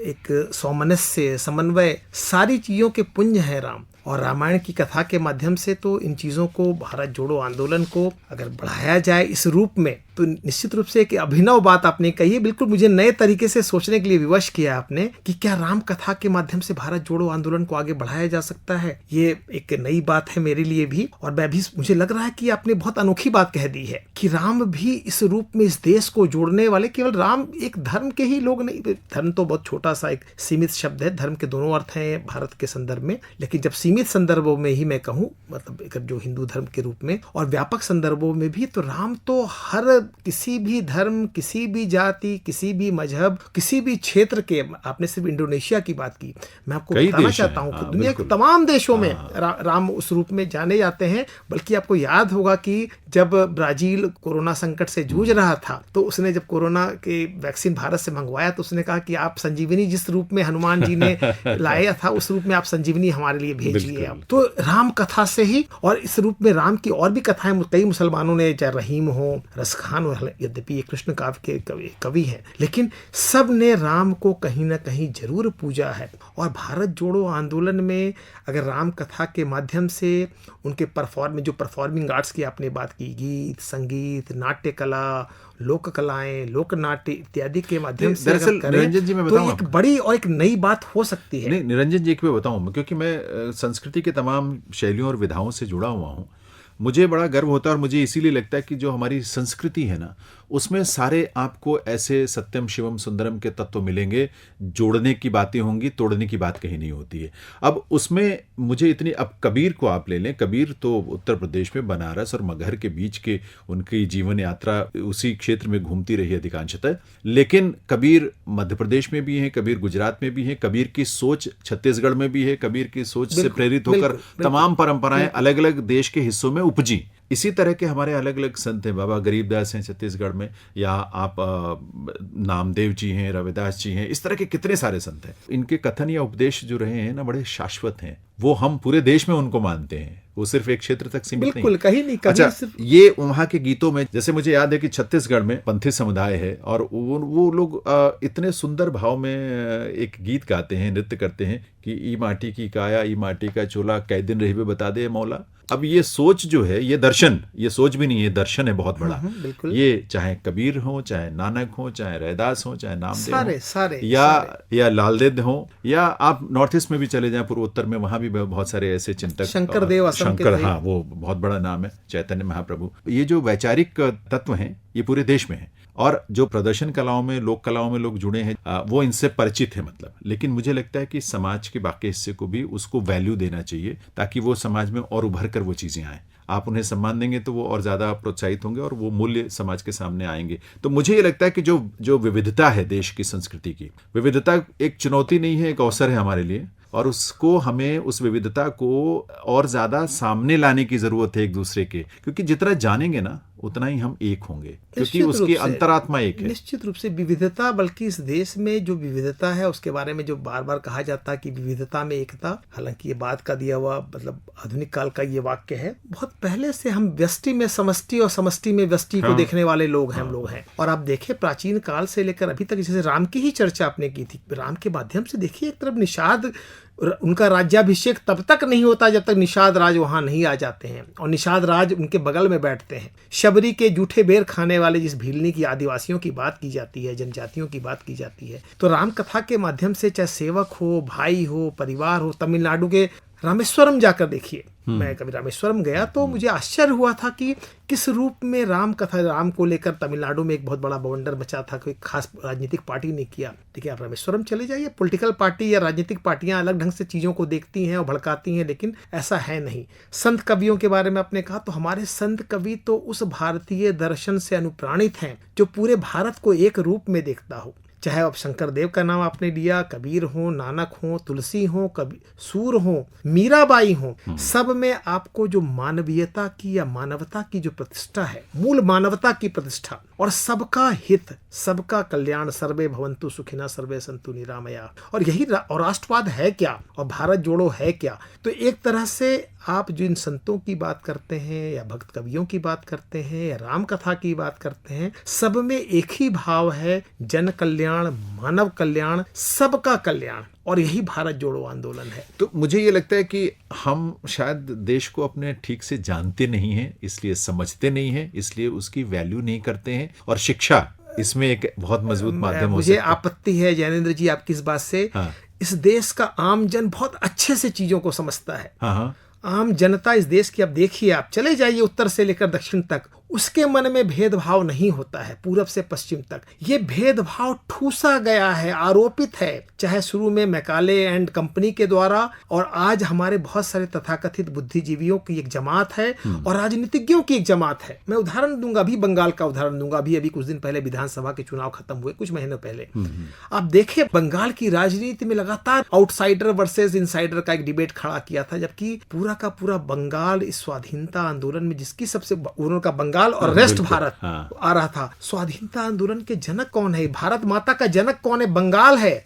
D: एक सौमनस्य, समन्वय, सारी चीजों के पुंज है राम। और रामायण की कथा के माध्यम से तो इन चीज़ों को, भारत जोड़ो आंदोलन को अगर बढ़ाया जाए इस रूप में, तो निश्चित रूप से एक अभिनव बात आपने कही है। बिल्कुल मुझे नए तरीके से सोचने के लिए विवश किया आपने कि क्या राम कथा के माध्यम से भारत जोड़ो आंदोलन को आगे बढ़ाया जा सकता है। ये एक नई बात है मेरे लिए भी, और मैं भी, मुझे लग रहा है कि आपने बहुत अनोखी बात कह दी है कि राम भी इस रूप में इस देश को जोड़ने वाले, केवल राम एक धर्म के ही लोग नहीं, धर्म तो बहुत छोटा सा एक सीमित शब्द है, धर्म के दोनों अर्थ हैं भारत के संदर्भ में, लेकिन जब सीमित संदर्भों में ही मैं कहूँ, मतलब जो हिंदू धर्म के रूप में, और व्यापक संदर्भों में भी, तो राम तो हर किसी भी धर्म, किसी भी जाति, किसी भी मजहब, किसी भी क्षेत्र के, आपने सिर्फ इंडोनेशिया की बात की, मैं आपको बताना चाहता हूँ कि दुनिया के तमाम देशों में राम उस रूप में जाने जाते हैं। बल्कि आपको याद होगा कि जब ब्राजील कोरोना संकट से जूझ रहा था, तो उसने जब कोरोना के वैक्सीन भारत से मंगवाया तो उसने कहा कि आप संजीवनी जिस रूप में हनुमान जी ने लाया था, उस रूप में आप संजीवनी हमारे लिए भेजिए। तो राम कथा से ही, और इस रूप में राम की और भी कथाएं कई मुसलमानों ने, चाहे रहीम हो, रसखान हो, यद्यपि ये कृष्ण काव्य के कवि हैं, लेकिन सब ने राम को कहीं ना कहीं जरूर पूजा है। और भारत जोड़ो आंदोलन में अगर राम कथा के माध्यम से उनके जो परफॉर्मिंग आर्ट्स की आपने बात की, गीत, संगीत, नाट्य कला, लोक कलाएं, लोक नाट्य इत्यादि के माध्यम से
C: निरंजन जी, मैं
D: तो एक बड़ी और एक नई बात हो सकती है।
C: नहीं, निरंजन जी, एक मैं बताऊं, क्योंकि मैं संस्कृति के तमाम शैलियों और विधाओं से जुड़ा हुआ हूं, मुझे बड़ा गर्व होता है, और मुझे इसीलिए लगता है कि जो हमारी संस्कृति है ना, उसमें सारे आपको ऐसे सत्यम शिवम सुंदरम के तत्व मिलेंगे, जोड़ने की बातें होंगी, तोड़ने की बात कहीं नहीं होती है। अब उसमें मुझे इतनी, अब कबीर को आप ले लें, कबीर तो उत्तर प्रदेश में बनारस और मगहर के बीच के उनकी जीवन यात्रा उसी क्षेत्र में घूमती रही अधिकांशतः, लेकिन कबीर मध्य प्रदेश में भी हैं, कबीर गुजरात में भी हैं, कबीर की सोच छत्तीसगढ़ में भी है, कबीर की सोच से प्रेरित होकर तमाम परंपराएं अलग अलग देश के हिस्सों में उपजी। इसी तरह के हमारे अलग अलग संत हैं, बाबा गरीबदास हैं छत्तीसगढ़ में, या आप नामदेव जी हैं, रविदास जी हैं, इस तरह के कितने सारे संत हैं। इनके कथन या उपदेश जो रहे हैं ना, बड़े शाश्वत हैं, वो हम पूरे देश में उनको मानते हैं, वो सिर्फ एक क्षेत्र तक सीमित नहीं,
D: कहीं नहीं।
C: अच्छा, ये वहाँ के गीतों में, जैसे मुझे याद है कि छत्तीसगढ़ में पंथी समुदाय है, और वो लोग इतने सुंदर भाव में एक गीत गाते हैं, नृत्य करते हैं कि ई माटी की काया, ई माटी का चोला, कै दिन रहिबे बता दे मौला। अब ये सोच जो है, ये दर्शन, ये सोच भी नहीं है, दर्शन है बहुत बड़ा। ये चाहे कबीर हो, चाहे नानक हो, चाहे रैदास हो, चाहे नामदेव
D: सारे
C: या लालदेद हो, या आप नॉर्थ ईस्ट में भी चले जाएं, पूर्वोत्तर में, वहां भी बहुत सारे ऐसे चिंतक, शंकर, हाँ, वो बहुत बड़ा नाम है, चैतन्य महाप्रभु। ये जो वैचारिक तत्व हैं, ये पूरे देश में है। और जो प्रदर्शन कलाओं में, लोक कलाओं में लोग जुड़े हैं वो इनसे परिचित है मतलब। लेकिन मुझे लगता है कि समाज के बाकी हिस्से को भी उसको वैल्यू देना चाहिए ताकि वो समाज में और उभर कर वो चीज़ें आएँ। आप उन्हें सम्मान देंगे तो वो और ज़्यादा प्रोत्साहित होंगे और वो मूल्य समाज के सामने आएंगे। तो मुझे ये लगता है कि जो विविधता है देश की संस्कृति की, विविधता एक चुनौती नहीं है, एक अवसर है हमारे लिए। और उसको हमें, उस विविधता को और ज़्यादा सामने लाने की ज़रूरत है एक दूसरे के, क्योंकि जितना जानेंगे ना उतना ही हम एक होंगे, क्योंकि उसकी अंतरात्मा एक है।
D: निश्चित रूप से विविधता, बल्कि इस देश में जो विविधता है उसके बारे में जो बार बार कहा जाता है कि विविधता में एकता, हालांकि ये बात का दिया हुआ मतलब आधुनिक काल का ये वाक्य है। बहुत पहले से हम व्यष्टि में समष्टि और समष्टि में व्यष्टि को देखने वाले लोग हैं, हम लोग हैं। और आप देखें प्राचीन काल से लेकर अभी तक, जैसे राम की ही चर्चा आपने की थी, राम के माध्यम से देखिए एक तरफ निषाद, उनका राज्याभिषेक तब तक नहीं होता जब तक निषाद राज वहां नहीं आ जाते हैं, और निषाद राज उनके बगल में बैठते हैं। शबरी के जूठे बेर खाने वाले जिस भीलनी की आदिवासियों की बात की जाती है, जनजातियों की बात की जाती है, तो राम कथा के माध्यम से चाहे सेवक हो, भाई हो, परिवार हो, तमिलनाडु के रामेश्वरम जाकर देखिए। मैं कभी रामेश्वरम गया तो मुझे आश्चर्य हुआ था कि किस रूप में राम कथा, राम को लेकर तमिलनाडु में एक बहुत बड़ा बवंडर मचा था। कोई खास राजनीतिक पार्टी ने किया। देखिए आप रामेश्वरम चले जाइए, पॉलिटिकल पार्टी या राजनीतिक पार्टियां अलग ढंग से चीजों को देखती हैं और भड़काती हैं, लेकिन ऐसा है नहीं। संत कवियों के बारे में आपने कहा, तो हमारे संत कवि तो उस भारतीय दर्शन से अनुप्राणित हैं जो पूरे भारत को एक रूप में देखता हो। चाहे अब शंकर देव का नाम आपने लिया, कबीर हो, नानक हो, तुलसी हो, सूर हो, मीराबाई हो, सब में आपको जो मानवीयता की या मानवता की जो प्रतिष्ठा है, मूल मानवता की प्रतिष्ठा और सबका हित, सबका कल्याण, सर्वे भवन्तु सुखिनः सर्वे सन्तु निरामया, और यही और राष्ट्रवाद है क्या और भारत जोड़ो है क्या। तो एक तरह से आप जो इन संतों की बात करते हैं या भक्त कवियों की बात करते हैं या राम कथा की बात करते हैं, सब में एक ही भाव है, जन कल्याण, मानव कल्याण, सबका कल्याण, और यही भारत जोड़ो आंदोलन है।
C: तो मुझे ये लगता है कि हम शायद देश को अपने ठीक से जानते नहीं हैं, इसलिए समझते नहीं हैं, इसलिए उसकी वैल्यू नहीं करते हैं, और शिक्षा इसमें एक बहुत मजबूत माध्यम हो सकता है।
D: मुझे आपत्ति है जैनेंद्र जी आपकी इस बात से। हाँ। इस देश का आम जन बहुत अच्छे से चीजों को समझता है। हाँ। आम जनता इस देश की, अब देखिए आप चले जाइए उत्तर से लेकर दक्षिण तक, उसके मन में भेदभाव नहीं होता है, पूरब से पश्चिम तक। ये भेदभाव ठूसा गया है, आरोपित है, चाहे शुरू में मैकाले एंड कंपनी के द्वारा, और आज हमारे बहुत सारे तथाकथित बुद्धिजीवियों की एक जमात है और राजनीतिज्ञों की एक जमात है। मैं उदाहरण दूंगा, अभी बंगाल का उदाहरण दूंगा। अभी कुछ दिन पहले विधानसभा के चुनाव खत्म हुए, कुछ महीनों पहले। आप देखें बंगाल की राजनीति में लगातार आउटसाइडर वर्सेस इनसाइडर का एक डिबेट खड़ा किया था, जबकि पूरा का पूरा बंगाल इस स्वाधीनता आंदोलन में, जिसकी सबसे उनका बंगाल और रेस्ट भारत आ रहा था। स्वाधीनता आंदोलन के जनक कौन है? भारत माता का जनक कौन है? बंगाल है।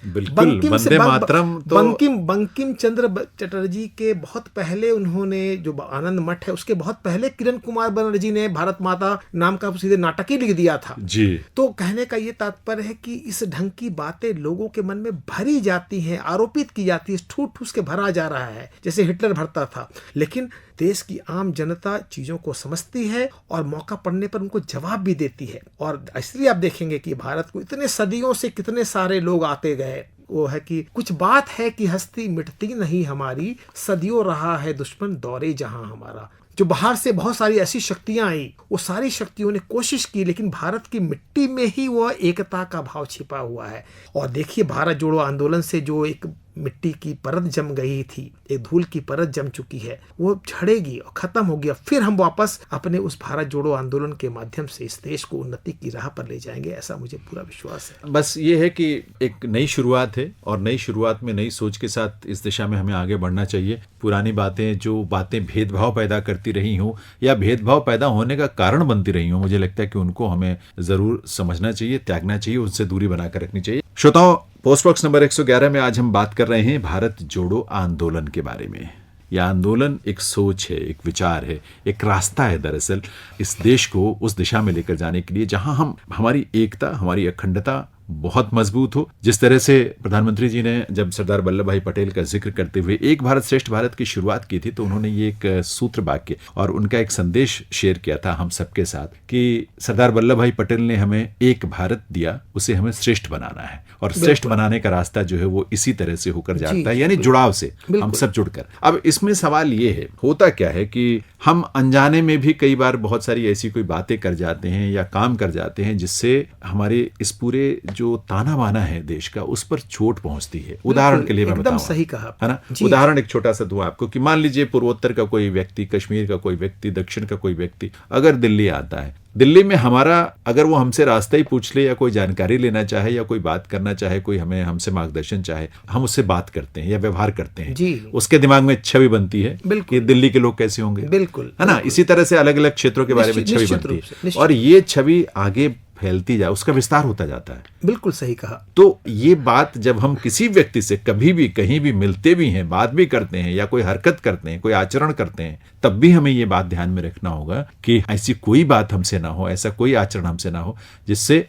D: बंकिम चंद्र चटर्जी के बहुत पहले, उन्होंने जो आनंद मठ है उसके बहुत पहले किरण कुमार बनर्जी ने भारत माता नाम का सीधे नाटक ही लिख दिया था जी। तो कहने का ये तात्पर्य है कि इस ढंग की बातें लोगों के मन में भरी जाती हैं, आरोपित की जाती है, ठूस ठूस के भरा जा रहा है जैसे हिटलर भरता था। लेकिन देश की आम जनता चीजों को समझती है और मौका पड़ने पर उनको जवाब भी देती है। और इसलिए आप देखेंगे कि भारत को इतने सदियों से कितने सारे लोग आते गए। वो है कि कुछ बात है कि हस्ती मिटती नहीं हमारी, सदियों रहा है दुश्मन दौरे जहां हमारा। जो बाहर से बहुत सारी ऐसी शक्तियां आई, वो सारी शक्तियों ने कोशिश की, लेकिन भारत की मिट्टी में ही वह एकता का भाव छिपा हुआ है। और देखिए भारत जोड़ो आंदोलन से जो एक मिट्टी की परत जम गई थी, एक धूल की परत जम चुकी है, वो झड़ेगी और खत्म होगी। और फिर हम वापस अपने उस भारत जोड़ो आंदोलन के माध्यम से इस देश को उन्नति की राह पर ले जाएंगे, ऐसा मुझे पूरा विश्वास है।
C: बस ये है कि एक नई शुरुआत है और नई शुरुआत में नई सोच के साथ इस दिशा में हमें आगे बढ़ना चाहिए। पुरानी बातें, जो बातें भेदभाव पैदा करती रही हों या भेदभाव पैदा होने का कारण बनती रही हों, मुझे लगता है कि उनको हमें जरूर समझना चाहिए, त्यागना चाहिए, उनसे दूरी बनाकर रखनी चाहिए। श्रोताओं, पोस्ट बॉक्स नंबर 111 में आज हम बात कर रहे हैं भारत जोड़ो आंदोलन के बारे में। यह आंदोलन एक सोच है, एक विचार है, एक रास्ता है दरअसल इस देश को उस दिशा में लेकर जाने के लिए जहां हम हमारी एकता, हमारी अखंडता बहुत मजबूत हो। जिस तरह से प्रधानमंत्री जी ने जब सरदार वल्लभ भाई पटेल का जिक्र करते हुए एक भारत श्रेष्ठ भारत की शुरुआत की थी, तो उन्होंने ये एक सूत्र वाक्य और उनका एक संदेश शेयर किया था हम सबके साथ कि सरदार वल्लभ भाई पटेल ने हमें एक भारत दिया, उसे हमें श्रेष्ठ बनाना है, और श्रेष्ठ बनाने का रास्ता जो है वो इसी तरह से होकर जाता है, यानी जुड़ाव से, हम सब जुड़कर। अब इसमें सवाल ये है, होता क्या है कि हम अनजाने में भी कई बार बहुत सारी ऐसी कोई बातें कर जाते हैं या काम कर जाते हैं जिससे हमारे इस पूरे जो ताना बाना है देश का, उस पर चोट पहुंचती है। उदाहरण के लिए मैं बताऊं,
D: सही कहा,
C: है ना, उदाहरण एक छोटा सा दूं आपको कि मान लीजिए पूर्वोत्तर का कोई व्यक्ति, कश्मीर का कोई व्यक्ति, दक्षिण का कोई व्यक्ति अगर दिल्ली आता है, दिल्ली में हमारा अगर वो हमसे रास्ता ही पूछ ले या कोई जानकारी लेना चाहे या कोई बात करना चाहे, कोई हमसे मार्गदर्शन चाहे, हम उससे बात करते हैं या व्यवहार करते हैं जी। उसके दिमाग में छवि बनती है कि दिल्ली के लोग कैसे होंगे, बिल्कुल, है ना। इसी तरह से अलग अलग क्षेत्रों के बारे में छवि बनती है और ये छवि आगे फैलती जाए, उसका विस्तार होता जाता है।
D: बिल्कुल सही कहा।
C: तो ये बात जब हम किसी व्यक्ति से कभी भी कहीं भी मिलते भी हैं, बात भी करते हैं या कोई हरकत करते हैं, कोई आचरण करते हैं, तब भी हमें ये बात ध्यान में रखना होगा कि ऐसी कोई बात हमसे ना हो, ऐसा कोई आचरण हमसे ना हो जिससे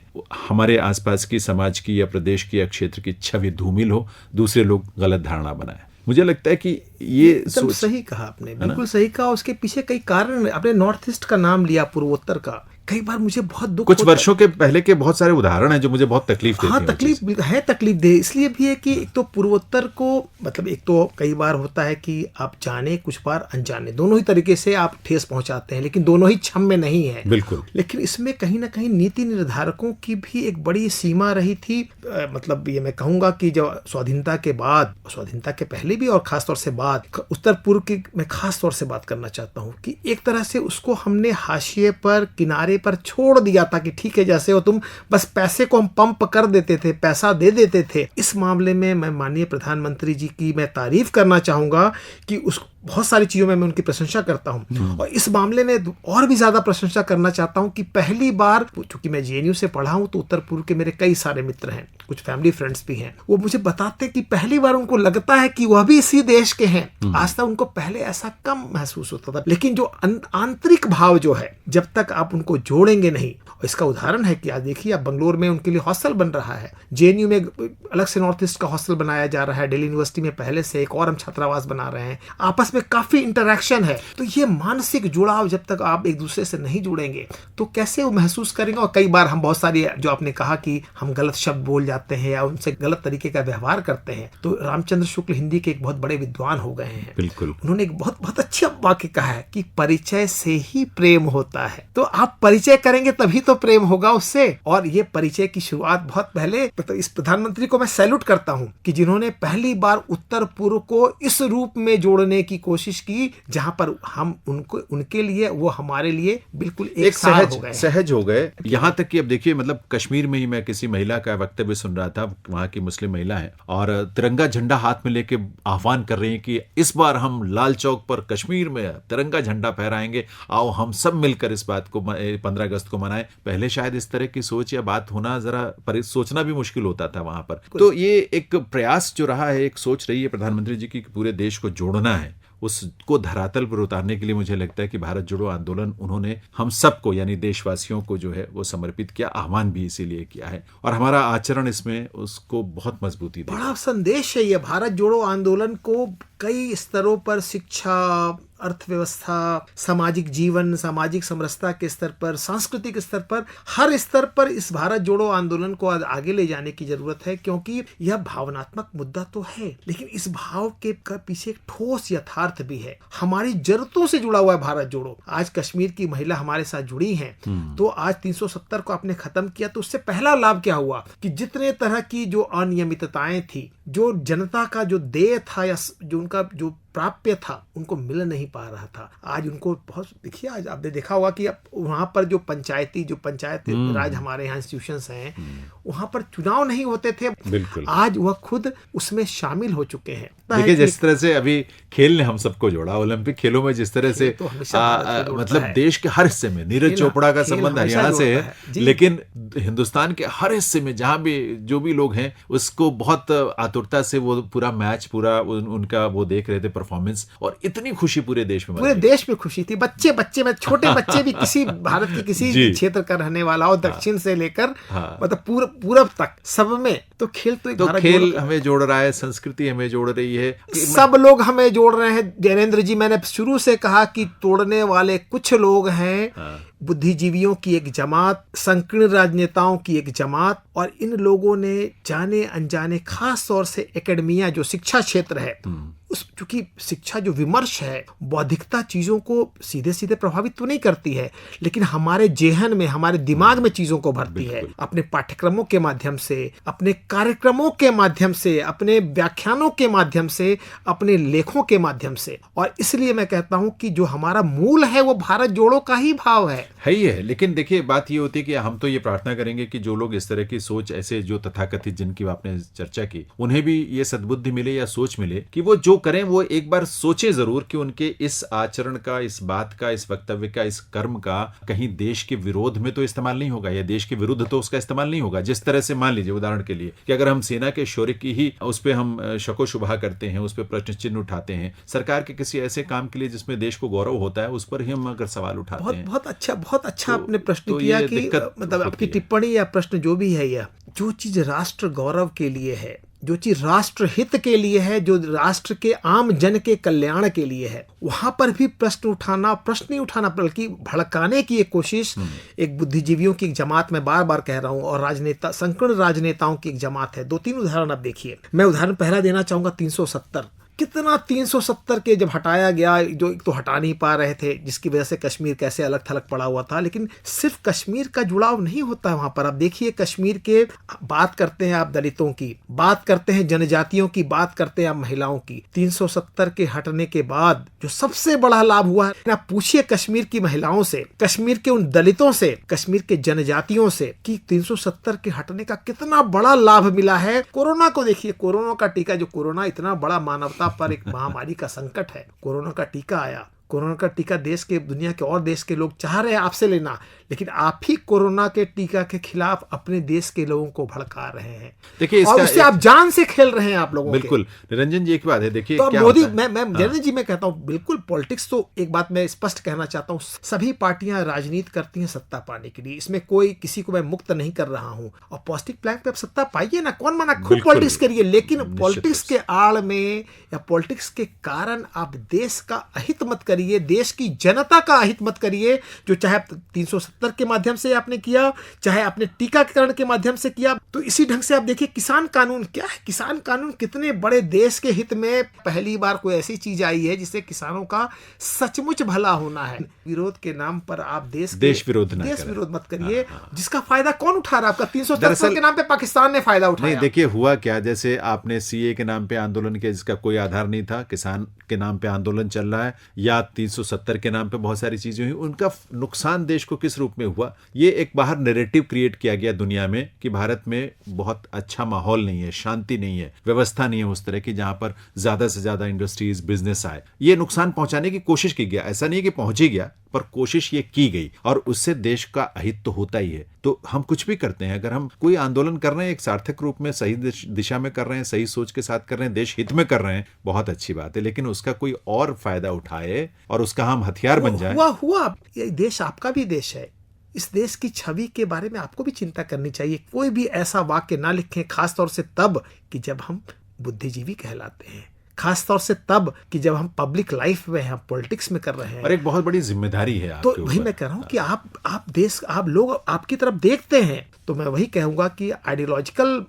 C: हमारे आसपास की समाज की या प्रदेश की या क्षेत्र की छवि धूमिल हो, दूसरे लोग गलत धारणा बनाए। मुझे लगता है कि ये
D: एकदम सही कहा आपने, बिल्कुल सही कहा। उसके पीछे कई कारण, आपने नॉर्थ ईस्ट का नाम लिया, पूर्वोत्तर का, कई बार मुझे बहुत दुख
C: कुछ वर्षों के पहले के बहुत सारे उदाहरण हैं जो मुझे बहुत तकलीफ देते हैं।
D: हाँ, तकलीफ दे इसलिए भी है कि एक तो पूर्वोत्तर को, मतलब एक तो कई बार होता है कि आप जाने, कुछ बार अनजाने, दोनों ही तरीके से आप ठेस पहुंचाते हैं, लेकिन दोनों ही क्षम में नहीं है, बिल्कुल। लेकिन इसमें कहीं ना कहीं नीति निर्धारकों की भी एक बड़ी सीमा रही थी। मतलब ये मैं कहूंगा कि जब स्वाधीनता के बाद, स्वाधीनता के पहले भी और खासतौर से बाद, उत्तर पूर्व की मैं खास तौर से बात करना चाहता हूँ कि एक तरह से उसको हमने हाशिए पर, किनारे पर छोड़ दिया था कि ठीक है, जैसे हो तुम, बस पैसे को हम पंप कर देते थे, पैसा दे देते थे। इस मामले में मैं माननीय प्रधानमंत्री जी की मैं तारीफ करना चाहूंगा कि उस बहुत सारी चीजों में मैं उनकी प्रशंसा करता हूं, और इस मामले में और भी ज्यादा प्रशंसा करना चाहता हूं कि पहली बार, चूंकि मैं जेएनयू से पढ़ा हूं तो उत्तर पूर्व के मेरे कई सारे मित्र हैं, कुछ फैमिली फ्रेंड्स भी हैं, वो मुझे बताते कि पहली बार उनको लगता है कि वह भी इसी देश के हैं। आज तक उनको पहले ऐसा कम महसूस होता था, लेकिन जो आंतरिक भाव जो है, जब तक आप उनको जोड़ेंगे नहीं, और इसका उदाहरण है कि आज देखिए आप बंगलोर में उनके लिए हॉस्टल बन रहा है, जेएनयू में अलग से नॉर्थ ईस्ट का हॉस्टल बनाया जा रहा है, दिल्ली यूनिवर्सिटी में पहले से एक और हम छात्रावास बना रहे हैं, आपस में काफी इंटरैक्शन है। तो ये मानसिक जुड़ाव जब तक आप एक दूसरे से नहीं जुड़ेंगे तो कैसे वो महसूस करेंगे। और कई बार हम बहुत सारी, जो आपने कहा कि हम गलत शब्द बोल जाते हैं या उनसे गलत तरीके का व्यवहार करते हैं, तो रामचंद्र शुक्ल हिंदी के एक बहुत बड़े विद्वान हो गए हैं, बिल्कुल, उन्होंने एक बहुत बहुत अच्छा वाक्य कहा है कि परिचय से ही प्रेम होता है। तो आप परिचय करेंगे तभी तो प्रेम होगा उससे। और ये परिचय की शुरुआत बहुत पहले, तो इस प्रधानमंत्री को मैं सैल्यूट करता हूं कि जिन्होंने पहली बार उत्तर पूर्व को इस रूप में जोड़ने की कोशिश की जहां पर हम उनको, उनके लिए, वो हमारे लिए बिल्कुल एक
C: सहज हो गए। यहां तक कि अब देखिए, मतलब कश्मीर में ही मैं किसी महिला का वक्तव्य सुन रहा था, वहां की मुस्लिम महिला है, और तिरंगा झंडा हाथ में लेके आह्वान कर रही है कि इस बार हम लाल चौक पर कश्मीर में तिरंगा झंडा फहराएंगे, आओ हम सब मिलकर इस बात को 15 अगस्त को मनाएं। पहले शायद इस तरह की सोच या बात होना जरा सोचना भी मुश्किल होता था वहां पर। तो ये एक प्रयास जो रहा है, एक सोच रही है प्रधानमंत्री जी की पूरे देश को जोड़ना है, उसको धरातल पर उतारने के लिए मुझे लगता है कि भारत जोड़ो आंदोलन उन्होंने हम सबको, यानी देशवासियों को जो है वो समर्पित किया, आह्वान भी इसीलिए किया है, और हमारा आचरण इसमें उसको बहुत मजबूती दे।
D: बड़ा संदेश है ये भारत जोड़ो आंदोलन को कई स्तरों पर, शिक्षा, अर्थव्यवस्था, सामाजिक जीवन, सामाजिक समरसता के स्तर पर, सांस्कृतिक स्तर पर, हर स्तर पर इस भारत जोड़ो आंदोलन को आगे ले जाने की जरूरत है, क्योंकि यह भावनात्मक मुद्दा तो है, लेकिन इस भाव के पीछे एक ठोस यथार्थ भी है, हमारी जरूरतों से जुड़ा हुआ है भारत जोड़ो। आज कश्मीर की महिला हमारे साथ जुड़ी हैं, तो आज 370 को आपने खत्म किया, तो उससे पहला लाभ क्या हुआ कि जितने तरह की जो अनियमितताएं थी, जो जनता का जो देय था या जो उनका जो प्राप्य था, उनको मिल नहीं पा रहा था, आज उनको बहुत, देखिए आज आपने देखा होगा कि वहां पर जो पंचायत राज हमारे यहाँ इंस्टीट्यूशंस हैं, वहां पर चुनाव नहीं होते थे, आज वह खुद उसमें शामिल हो चुके हैं। लगता है
C: देखिए
D: कि
C: जिस तरह से अभी खेल ने हम सबको जोड़ा, ओलंपिक खेलों में जिस तरह से
D: तो हमेशा भारत को जोड़ता
C: मतलब
D: है।
C: देश के हर हिस्से में नीरज
D: खेल-
C: चोपड़ा का
D: खेल
C: संबंध
D: हमेशा
C: हरियाणा से
D: जोड़ता है।
C: है,
D: जी।
C: लेकिन हिंदुस्तान के हर हिस्से में जहां भी जो भी लोग हैं उसको बहुत आतुरता से वो पूरा मैच पूरा उनका वो देख रहे थे परफॉर्मेंस, और इतनी खुशी पूरे देश में
D: पूरे
C: मनाई।
D: देश में खुशी थी। बच्चे में छोटे बच्चे भी किसी भारत के किसी
C: जी।
D: क्षेत्र का रहने वाला हो, दक्षिण से लेकर
C: हाँ।
D: मतलब पूरब तक, सब में तो खेल तो एक
C: तो
D: भारत
C: खेल
D: जोड़ो-
C: हमें जोड़ रहा है, संस्कृति हमें जोड़ रही है।
D: सब लोग हमें जोड़ रहे हैं जैनेंद्र जी। मैंने शुरू से कहा कि तोड़ने वाले कुछ लोग हैं, बुद्धिजीवियों की एक जमात, संकीर्ण राजनेताओं की एक जमात, और इन लोगों ने जाने अनजाने, खास तौर से एकेडमिया जो शिक्षा क्षेत्र है, उस चूंकि शिक्षा जो विमर्श है, बौद्धिकता चीजों को सीधे सीधे प्रभावित तो नहीं करती है, लेकिन हमारे जेहन में, हमारे दिमाग में चीजों को भरती है, अपने पाठ्यक्रमों के माध्यम से, अपने कार्यक्रमों के माध्यम से, अपने व्याख्यानों के माध्यम से, अपने लेखों के माध्यम से। और इसलिए मैं कहता हूं कि जो हमारा मूल है वो भारत जोड़ो का ही भाव है
C: ही है। लेकिन देखिए बात ये होती है कि हम तो ये प्रार्थना करेंगे कि जो लोग इस तरह की सोच, ऐसे जो तथाकथित जिनकी आपने चर्चा की, उन्हें भी ये सद्बुद्धि मिले या सोच मिले कि वो जो करें वो एक बार सोचें जरूर कि उनके इस आचरण का, इस बात का, इस वक्तव्य का, इस कर्म का कहीं देश के विरोध में तो इस्तेमाल नहीं होगा, या देश के विरुद्ध तो उसका इस्तेमाल नहीं होगा। जिस तरह से मान लीजिए उदाहरण के लिए कि अगर हम सेना के शौर्य की ही उस पर हम शको शुभा करते हैं, उस पर प्रश्न चिन्ह उठाते हैं, सरकार के किसी ऐसे काम के लिए जिसमें देश को गौरव होता है, उस पर ही हम अगर सवाल उठाते हैं।
D: बहुत अच्छा आपने प्रश्न
C: तो
D: किया
C: ये
D: कि
C: दिक्कत
D: मतलब
C: होती
D: आपकी
C: है।
D: टिप्पणी या प्रश्न जो भी है, यह जो चीज राष्ट्र गौरव के लिए है, जो चीज राष्ट्र हित के लिए है, जो राष्ट्र के आम जन के कल्याण के लिए है, वहां पर भी प्रश्न नहीं उठाना बल्कि भड़काने की एक कोशिश एक बुद्धिजीवियों की एक जमात, में बार बार कह रहा हूं, और राजनेता, संकीर्ण राजनेताओं की एक जमात है। 2-3 उदाहरण आप देखिए। मैं उदाहरण पहला देना चाहूंगा 370। कितना 370 के जब हटाया गया, जो एक तो हटा नहीं पा रहे थे, जिसकी वजह से कश्मीर कैसे अलग थलग पड़ा हुआ था। लेकिन सिर्फ कश्मीर का जुड़ाव नहीं होता है वहां पर। आप देखिए कश्मीर के, बात करते हैं आप दलितों की, बात करते हैं जनजातियों की, बात करते हैं आप महिलाओं की। 370 के हटने के बाद जो सबसे बड़ा लाभ हुआ है, आप पूछिए कश्मीर की महिलाओं से, कश्मीर के उन दलितों से, कश्मीर के जनजातियों से कि 370 के हटने का कितना बड़ा लाभ मिला है। कोरोना को देखिए, कोरोना का टीका, जो कोरोना इतना बड़ा मानवता पर एक महामारी का संकट है, कोरोना का टीका आया। कोरोना का टीका देश के, दुनिया के और देश के लोग चाह रहे हैं आपसे लेना, लेकिन आप ही कोरोना के टीका के खिलाफ अपने देश के लोगों को भड़का रहे हैं।
C: देखिए
D: और उससे आप जान से खेल रहे हैं आप लोगों के।
C: बिल्कुल निरंजन जी, एक बात है देखिए,
D: तो
C: क्या
D: मोदी,
C: होता है?
D: मैं जैनेंद्र जी, मैं कहता हूं बिल्कुल पॉलिटिक्स, तो एक बात मैं स्पष्ट कहना चाहता हूं, सभी पार्टियां राजनीति करती हैं सत्ता पाने के लिए, इसमें कोई किसी को मैं मुक्त नहीं कर रहा हूं। और पॉजिटिव प्लान पे आप सत्ता पाइए ना, कौन मना, खूब
C: बिल्कुल।
D: पॉलिटिक्स करिए, लेकिन
C: निश्चित
D: पॉलिटिक्स
C: रूप
D: के आड़ में या पॉलिटिक्स के कारण आप देश का अहित मत करिए, देश की जनता का अहित मत करिए। जो चाहे 370 के माध्यम से आपने किया, चाहे आपने टीकाकरण के माध्यम से किया। तो इसी ढंग से आप देखिए किसान कानून क्या है, किसान कानून कितने बड़े देश के हित में पहली बार कोई ऐसी चीज आई है जिससे किसानों का सचमुच भला होना है। विरोध के नाम पर आप देश
C: विरोध ना करें।
D: विरोध मत करिए, जिसका फायदा कौन उठा रहा है? आपका 370
C: दरअसल-
D: के नाम पे पाकिस्तान ने फायदा उठाया।
C: नहीं, देखिए हुआ क्या, जैसे आपने सीए के नाम पे आंदोलन किया जिसका कोई आधार नहीं था, किसान के नाम पे आंदोलन चल रहा है, या 370 के नाम पे बहुत सारी चीजें हुई, उनका नुकसान देश को किस रूप में हुआ? ये एक बाहर नैरेटिव क्रिएट किया गया दुनिया में कि भारत में बहुत अच्छा माहौल नहीं है, शांति नहीं है, व्यवस्था नहीं है उस तरह की जहां पर ज्यादा से ज्यादा इंडस्ट्रीज, बिजनेस आए। ये नुकसान पहुंचाने की कोशिश की गया, ऐसा नहीं है कि पहुंच ही गया, पर कोशिश ये की गई, और उससे देश का अहित तो होता ही है। तो हम कुछ भी करते हैं, अगर हम कोई आंदोलन कर रहे हैं एक सार्थक रूप में, सही दिशा में कर रहे हैं, सही सोच के साथ कर रहे हैं, देश हित में कर रहे हैं, बहुत अच्छी बात है। लेकिन उसका कोई और फायदा उठाए और उसका हम हथियार बन जाए,
D: हुआ ये देश आपका भी देश है। इस देश की छवि के बारे में आपको भी चिंता करनी चाहिए। कोई भी ऐसा वाक्य ना लिखें, खासतौर से तब कि जब हम बुद्धिजीवी कहलाते हैं, खासतौर से तब कि जब हम पब्लिक लाइफ में हैं, पॉलिटिक्स में कर रहे हैं।
C: और एक बहुत बड़ी जिम्मेदारी है
D: तो
C: आपके
D: वही
C: ऊपर।
D: मैं कह रहा हूँ कि आप देश, आप लोग आपकी तरफ देखते हैं, तो मैं वही कहूंगा कि आइडियोलॉजिकल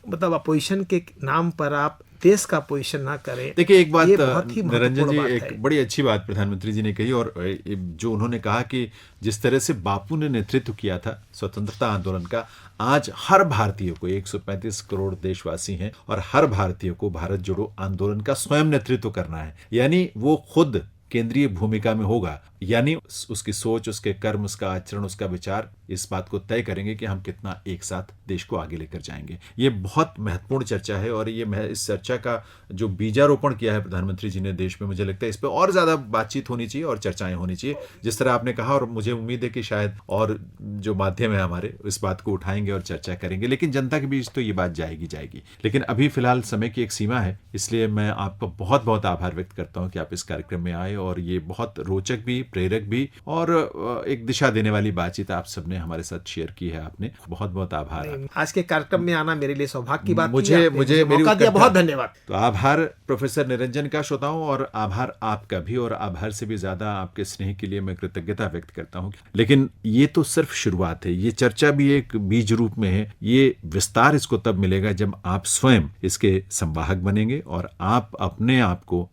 D: मतलब अपोजिशन के नाम पर आप देश का अपोजिशन ना करें।
C: देखिए एक बात
D: ये बहुत ही
C: निरंजन जी,
D: महत्वपूर्ण बात
C: एक
D: है।
C: बड़ी अच्छी बात प्रधानमंत्री जी ने कही, और जो उन्होंने कहा कि जिस तरह से बापू ने नेतृत्व किया था स्वतंत्रता आंदोलन का, आज हर भारतीय को, 135 करोड़ देशवासी हैं, और हर भारतीय को भारत जोड़ो आंदोलन का स्वयं नेतृत्व करना है। यानी वो खुद केंद्रीय भूमिका में होगा, यानी उसकी सोच, उसके कर्म, उसका आचरण, उसका विचार इस बात को तय करेंगे कि हम कितना एक साथ देश को आगे लेकर जाएंगे। ये बहुत महत्वपूर्ण चर्चा है और ये इस चर्चा का जो बीजारोपण किया है प्रधानमंत्री जी ने देश में, मुझे लगता है इस पर और ज्यादा बातचीत होनी चाहिए और चर्चाएं होनी चाहिए, जिस तरह आपने कहा। और मुझे उम्मीद है कि शायद और जो माध्यम है हमारे इस बात को उठाएंगे और चर्चा करेंगे, लेकिन जनता के बीच तो ये बात जाएगी। लेकिन अभी फिलहाल समय की एक सीमा है, इसलिए मैं आपका बहुत बहुत आभार व्यक्त करता हूँ कि आप इस कार्यक्रम में आए और ये बहुत रोचक भी, प्रेरक भी और एक दिशा देने वाली बातचीत आप सबने हमारे साथ शेयर की है। आपने बहुत बहुत आभार।
D: आज के कार्यक्रम में आना मेरे लिए सौभाग्य की बात।
C: मुझे
D: मौका दिया, बहुत धन्यवाद।
C: तो आभार प्रोफेसर निरंजन का श्रोताओं, और आभार आपका भी, और आभार से भी ज्यादा आपके स्नेह के लिए मैं कृतज्ञता व्यक्त करता हूं। लेकिन ये तो सिर्फ शुरुआत है, ये चर्चा भी एक बीज रूप में है। ये विस्तार इसको तब मिलेगा जब आप स्वयं इसके संवाहक बनेंगे और आप अपने आप को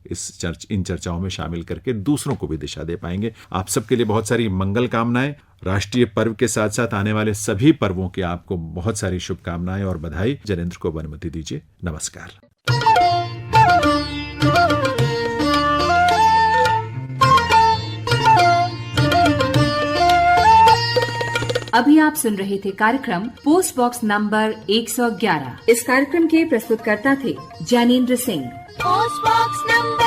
C: इन चर्चाओं में शामिल करके दूसरों को भी दिशा दे पाएंगे। आप सबके लिए बहुत सारी मंगल कामनाएं। राष्ट्रीय पर्व के साथ साथ आने वाले सभी पर्वों की आपको बहुत सारी शुभकामनाएं और बधाई। जनेंद्र को अनुमति दीजिए। नमस्कार।
A: अभी आप सुन रहे थे कार्यक्रम पोस्ट बॉक्स नंबर 111। इस कार्यक्रम के प्रस्तुतकर्ता थे Jainendra Singh.
B: Post box number